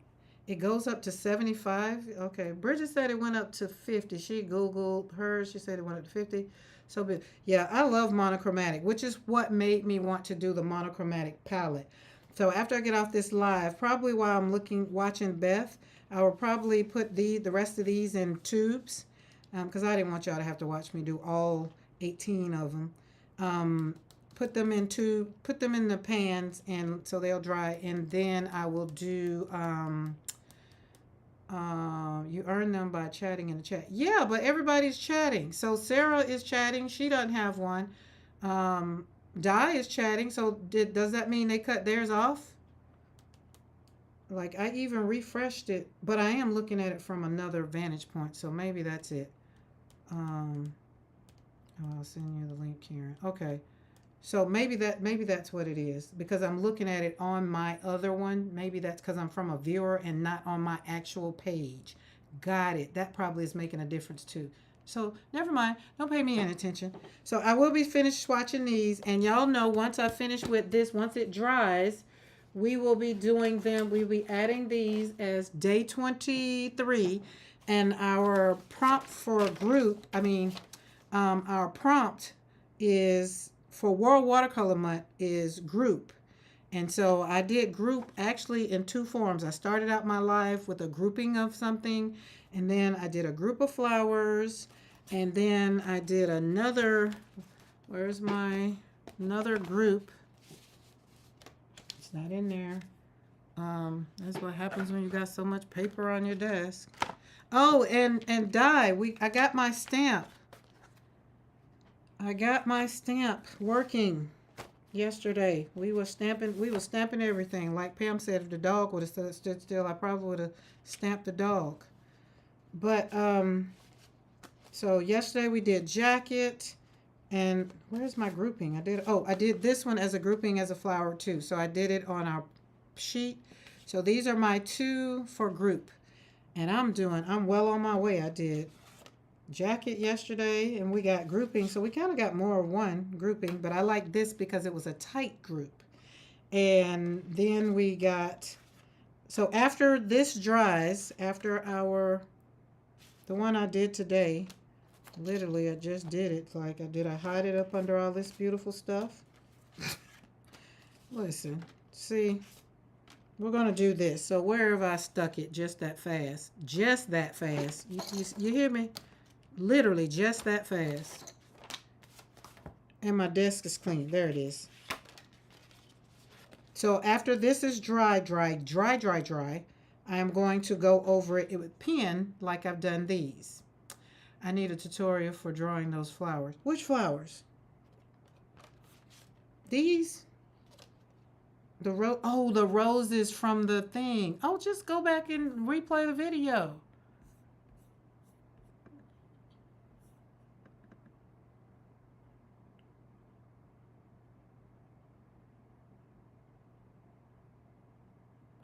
It goes up to 75. Okay, Bridget said it went up to 50. She Googled hers. She said it went up to 50. So, but yeah, I love monochromatic, which is what made me want to do the monochromatic palette. So after I get off this live, probably while I'm watching Beth, I will probably put the rest of these in tubes, because I didn't want y'all to have to watch me do all 18 of them. Put them put them in the pans, and so they'll dry, and then I will do you earn them by chatting in the chat. Yeah, but everybody's chatting. So Sarah is chatting. She doesn't have one. Di is chatting. So does that mean they cut theirs off? Like I even refreshed it, but I am looking at it from another vantage point. So maybe that's it. I'll send you the link, Karen. Okay. So maybe that's what it is, because I'm looking at it on my other one. Maybe that's because I'm from a viewer and not on my actual page. Got it. That probably is making a difference too. So never mind. Don't pay me any attention. So I will be finished swatching these, and y'all know once I finish with this, once it dries, we will be doing them. We'll be adding these as day 23, and our prompt for group. Our prompt is for World Watercolor Month is group. And so I did group actually in 2 forms. I started out my live with a grouping of something, and then I did a group of flowers, and then I did another, where's my another group? It's not in there. That's what happens when you got so much paper on your desk. Oh, and I got my stamp. I got my stamp working yesterday. We were stamping everything. Like Pam said, if the dog would have stood still, I probably would have stamped the dog. But so yesterday we did jacket, and where's my grouping? I did this one as a grouping as a flower too. So I did it on our sheet. So these are my 2 for group. And I'm well on my way. I did jacket yesterday, and we got grouping, so we kind of got more of one grouping, but I like this because it was a tight group. And then we got, so after this dries, after the one I did today, literally I just did it. Like I hide it up under all this beautiful stuff? Listen, see, we're going to do this. So where have I stuck it just that fast? Just that fast. You hear me? Literally just that fast. And my desk is clean. There it is. So after this is dry, I am going to go over it with pen like I've done these. I need a tutorial for drawing those flowers. Which flowers? These? The roses from the thing. Oh, just go back and replay the video.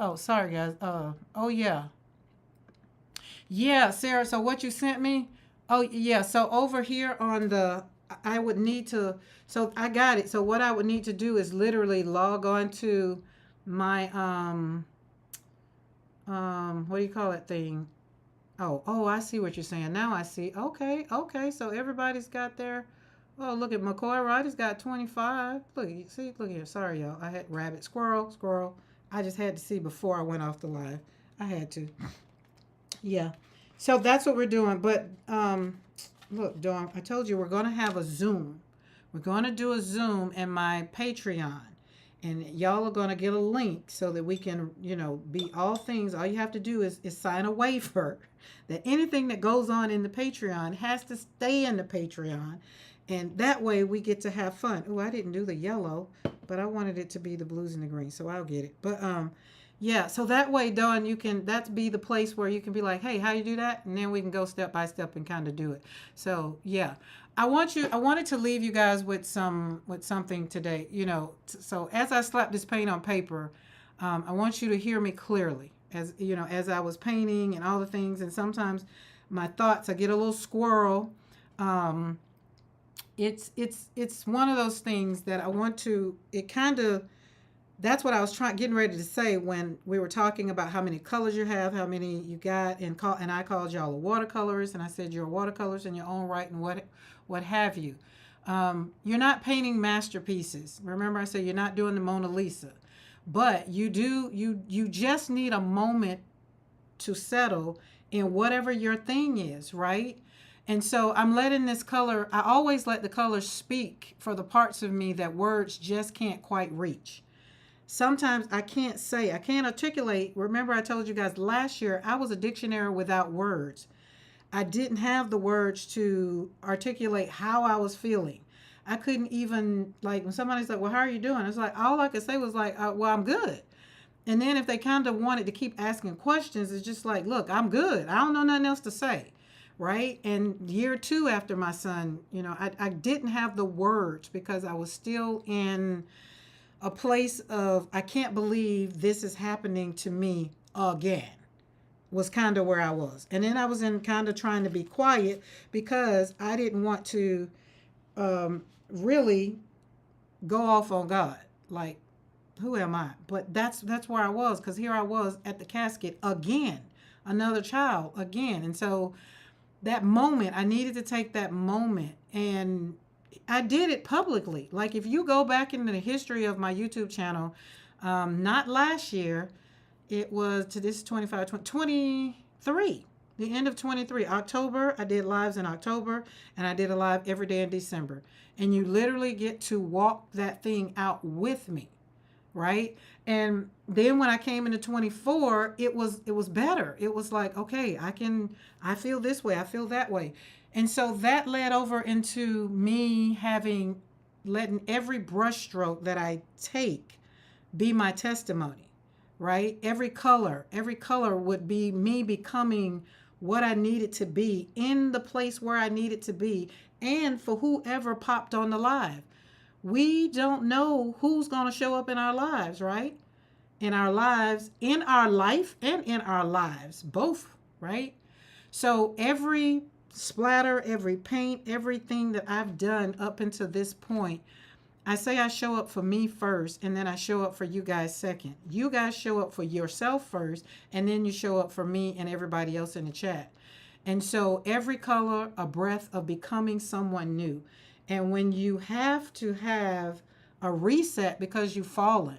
Oh, sorry, guys. Oh, yeah. Yeah, Sarah, so what you sent me? Oh, yeah. So over here on I would need to, so I got it. So what I would need to do is literally log on to my, what do you call that thing? Oh, I see what you're saying. Now I see. Okay. So everybody's got their, oh, look at McCoy. Roddy's got 25. Look here. Sorry, y'all. I had rabbit, squirrel. I just had to see before I went off the live. I had to. Yeah. So that's what we're doing. But look, Dawn, I told you we're going to have a Zoom. We're going to do a Zoom in my Patreon. And y'all are going to get a link so that we can, be all things. All you have to do is sign a waiver that anything that goes on in the Patreon has to stay in the Patreon. And that way we get to have fun. Oh, I didn't do the yellow, but I wanted it to be the blues and the greens, so I'll get it. But Yeah, so that way, Dawn, you can that's be the place where you can be like, hey, how you do that? And then we can go step by step and kind of do it. So yeah. I wanted to leave you guys with something today. So as I slap this paint on paper, I want you to hear me clearly. As you know, as I was painting and all the things, and sometimes my thoughts, I get a little squirrel. Um, it's one of those things that I want to. It kind of that's what I was getting ready to say when we were talking about how many colors you have, how many you got, and I called y'all a watercolorist, and I said you're watercolors in your own right, and what have you. You're not painting masterpieces. Remember, I said you're not doing the Mona Lisa, but you just need a moment to settle in whatever your thing is, right? And so I'm letting this color. I always let the color speak for the parts of me that words just can't quite reach. Sometimes I can't articulate. Remember, I told you guys last year I was a dictionary without words. I didn't have the words to articulate how I was feeling. I couldn't even, like, when somebody's like, well, how are you doing? It's like, all I could say was like, well, I'm good. And then if they kind of wanted to keep asking questions, it's just like, look, I'm good. I don't know nothing else to say. Right. And year two after my son, I didn't have the words because I was still in a place of I can't believe this is happening to me again was kind of where I was. And then I was in kind of trying to be quiet because I didn't want to really go off on God. Like, who am I? But that's where I was, because here I was at the casket again, another child again. And so that moment, I needed to take that moment, and I did it publicly. Like, if you go back into the history of my YouTube channel, not last year, it was to this 23, the end of 23, October. I did lives in October, and I did a live every day in December. And you literally get to walk that thing out with me, right? And then when I came into 24, it was better. It was like, okay, I feel this way, I feel that way. And so that led over into me letting every brushstroke that I take be my testimony, right? Every color would be me becoming what I needed to be in the place where I needed to be, and for whoever popped on the live. We don't know who's going to show up in our lives, right? In our lives, in our life, and in our lives, both, right? So every splatter, every paint, everything that I've done up until this point, I say I show up for me first, and then I show up for you guys second. You guys show up for yourself first, and then you show up for me and everybody else in the chat. And so every color, a breath of becoming someone new. And when you have to have a reset because you've fallen,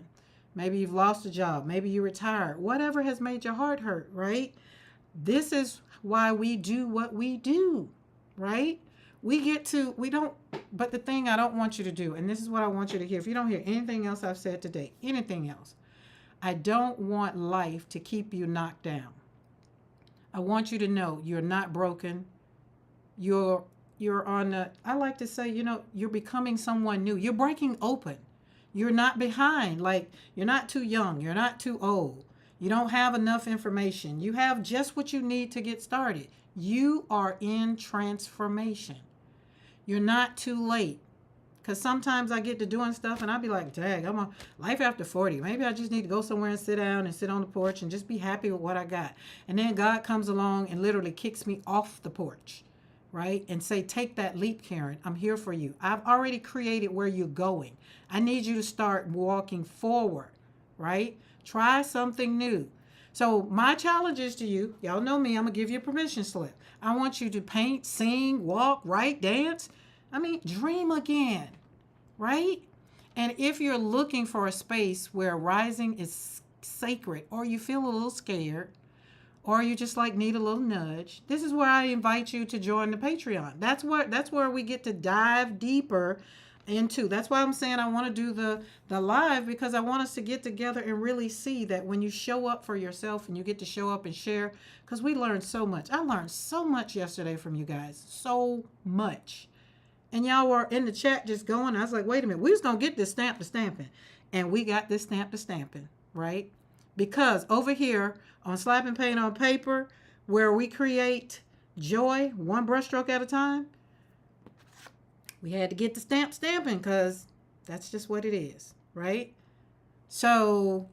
maybe you've lost a job, maybe you retired, whatever has made your heart hurt, right? This is why we do what we do, right? We don't, but the thing I don't want you to do, and this is what I want you to hear, if you don't hear anything else I've said today, anything else, I don't want life to keep you knocked down. I want you to know you're not broken. You're on the, I like to say, you're becoming someone new. You're breaking open. You're not behind. Like, you're not too young. You're not too old. You don't have enough information. You have just what you need to get started. You are in transformation. You're not too late. Because sometimes I get to doing stuff and I'll be like, dang, I'm on life after 40. Maybe I just need to go somewhere and sit down and sit on the porch and just be happy with what I got. And then God comes along and literally kicks me off the porch, right? And say, take that leap, Karen. I'm here for you. I've already created where you're going. I need you to start walking forward, right? Try something new. So my challenge is to you, y'all know me, I'm going to give you a permission slip. I want you to paint, sing, walk, write, dance. Dream again, right? And if you're looking for a space where rising is sacred, or you feel a little scared, or you just like need a little nudge, this is where I invite you to join the Patreon. That's where we get to dive deeper into. That's why I'm saying I want to do the live, because I want us to get together and really see that when you show up for yourself and you get to show up and share, because we learned so much. I learned so much yesterday from you guys, so much. And y'all were in the chat just going, I was like, wait a minute, we was going to get this stamp to stamping. And we got this stamp to stamping, right? Because over here on Slap and Paint on Paper, where we create joy one brushstroke at a time, we had to get the stamping because that's just what it is, right? So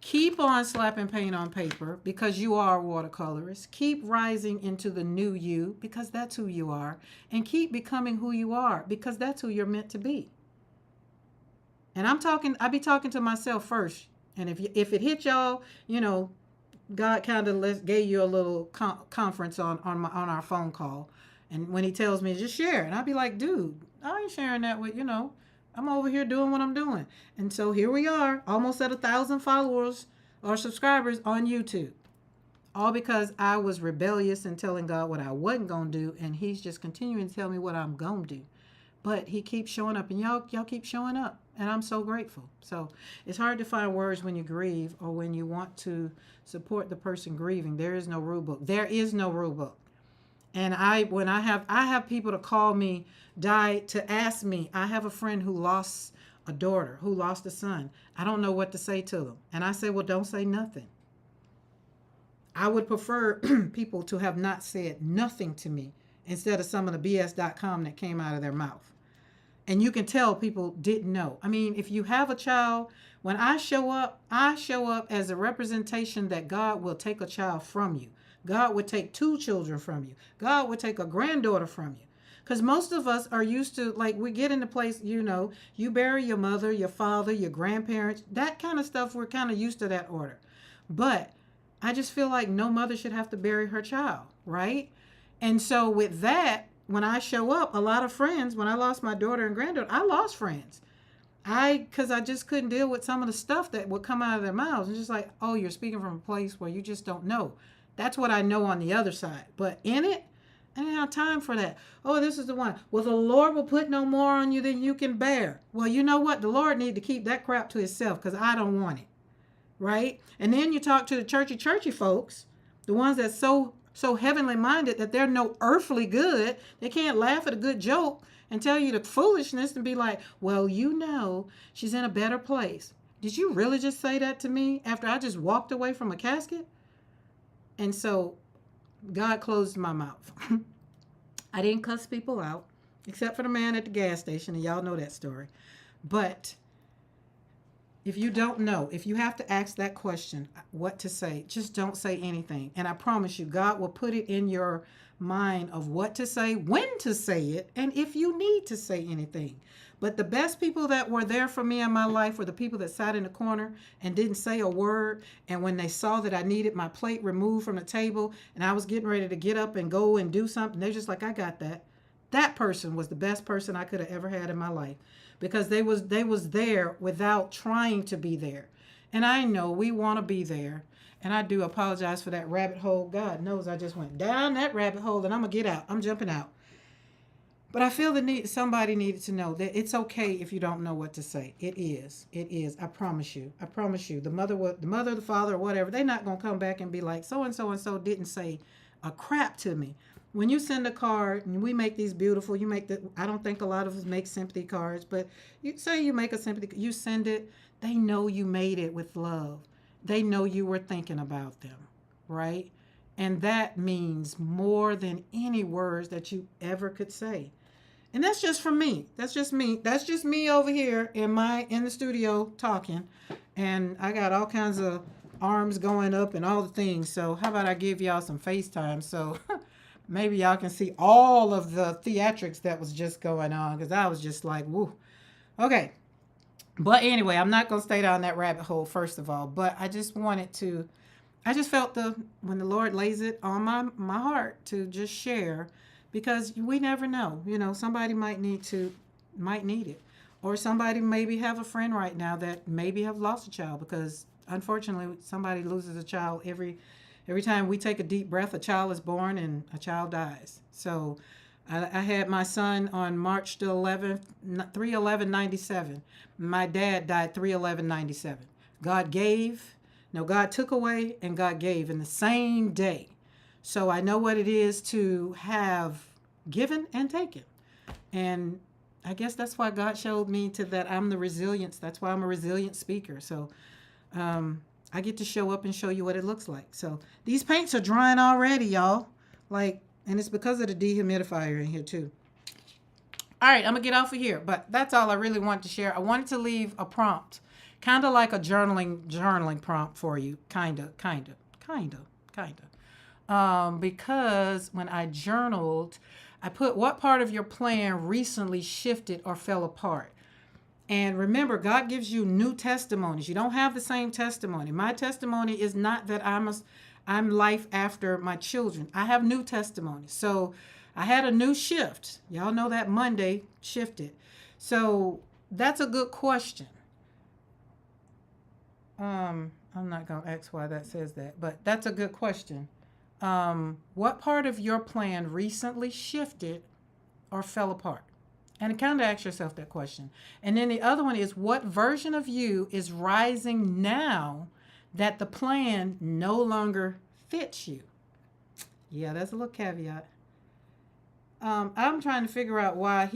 keep on slapping paint on paper because you are a watercolorist. Keep rising into the new you because that's who you are. And keep becoming who you are because that's who you're meant to be. And I be talking to myself first. And if it hit y'all, God kind of gave you a little conference on our phone call. And when he tells me, just share. And I'll be like, dude, I ain't sharing that with, I'm over here doing what I'm doing. And so here we are, almost at 1,000 followers or subscribers on YouTube. All because I was rebellious and telling God what I wasn't going to do. And he's just continuing to tell me what I'm going to do. But he keeps showing up, and y'all keep showing up. And I'm so grateful. So it's hard to find words when you grieve or when you want to support the person grieving. There is no rule book. There is no rule book. And I have people to call me, to ask me. I have a friend who lost a daughter, who lost a son. I don't know what to say to them. And I say, well, don't say nothing. I would prefer people to have not said nothing to me instead of some of the BS.com that came out of their mouth. And you can tell people didn't know. I mean, if you have a child, when I show up as a representation that God will take a child from you. God would take 2 children from you. God would take a granddaughter from you. Because most of us are used to, like, we get into place, you bury your mother, your father, your grandparents, that kind of stuff. We're kind of used to that order. But I just feel like no mother should have to bury her child, right? And so with that, when I show up, a lot of friends, when I lost my daughter and granddaughter, I lost friends. Because I just couldn't deal with some of the stuff that would come out of their mouths. It's just like, oh, you're speaking from a place where you just don't know. That's what I know on the other side. But in it, I didn't have time for that. Oh, this is the one. Well, the Lord will put no more on you than you can bear. Well, you know what? The Lord need to keep that crap to himself because I don't want it. Right? And then you talk to the churchy folks, the ones that's so heavenly minded that they're no earthly good. They can't laugh at a good joke and tell you the foolishness and be like, well, she's in a better place. Did you really just say that to me after I just walked away from a casket? And so God closed my mouth. I didn't cuss people out, except for the man at the gas station, and y'all know that story. But if you don't know, if you have to ask that question, what to say, just don't say anything. And I promise you, God will put it in your mind of what to say, when to say it, and if you need to say anything. But the best people that were there for me in my life were the people that sat in the corner and didn't say a word. And when they saw that I needed my plate removed from the table and I was getting ready to get up and go and do something, they're just like, I got that. That person was the best person I could have ever had in my life because they was there without trying to be there. And I know we want to be there. And I do apologize for that rabbit hole. God knows I just went down that rabbit hole and I'm going to get out. I'm jumping out. But I feel somebody needed to know that it's okay if you don't know what to say. It is. I promise you. The mother, the father, or whatever, they're not going to come back and be like, so and so didn't say a crap to me. When you send a card, and we make these beautiful, I don't think a lot of us make sympathy cards, but you say you make a sympathy, you send it, they know you made it with love. They know you were thinking about them, right? And that means more than any words that you ever could say. And that's just from me. That's just me. That's just me over here in the studio talking. And I got all kinds of arms going up and all the things. So how about I give y'all some FaceTime so maybe y'all can see all of the theatrics that was just going on. Because I was just like, woo. Okay. But anyway, I'm not going to stay down that rabbit hole, first of all. But I just felt when the Lord lays it on my heart to just share. Because we never know, somebody might need it. Or somebody maybe have a friend right now that maybe have lost a child because unfortunately somebody loses a child every time we take a deep breath, a child is born and a child dies. So I had my son on March the 11th, 3/11/97. My dad died 3/11/97. God took away and God gave in the same day. So I know what it is to have given and taken. And I guess that's why God showed me that I'm the resilience. That's why I'm a resilient speaker. So I get to show up and show you what it looks like. So these paints are drying already, y'all. Like, and it's because of the dehumidifier in here too. All right, I'm gonna get off of here, but that's all I really wanted to share. I wanted to leave a prompt, kind of like a journaling prompt for you, kind of, because when I journaled, I put what part of your plan recently shifted or fell apart. And remember, God gives you new testimonies. You don't have the same testimony. My testimony is not that I'm life after my children. I have new testimonies. So I had a new shift. Y'all know that Monday shifted. So that's a good question. I'm not going to ask why that says that, but that's a good question. What part of your plan recently shifted or fell apart? And kind of ask yourself that question. And then the other one is, what version of you is rising now that the plan no longer fits you? Yeah, that's a little caveat. I'm trying to figure out why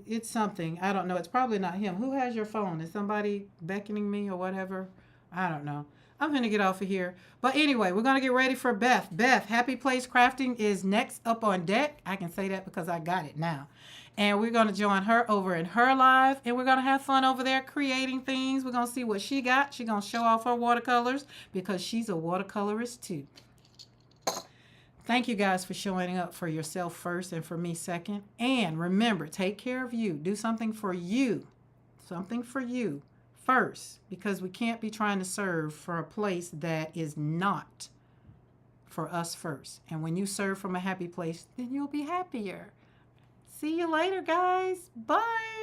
it's something. I don't know. It's probably not him. Who has your phone? Is somebody beckoning me or whatever? I don't know. I'm going to get off of here. But anyway, we're going to get ready for Beth. Beth, Happy Place Crafting is next up on deck. I can say that because I got it now. And we're going to join her over in her live. And we're going to have fun over there creating things. We're going to see what she got. She's going to show off her watercolors because she's a watercolorist too. Thank you guys for showing up for yourself first and for me second. And remember, take care of you. Do something for you. Something for you first, because we can't be trying to serve for a place that is not for us first. And when you serve from a happy place, then you'll be happier. See you later, guys. Bye.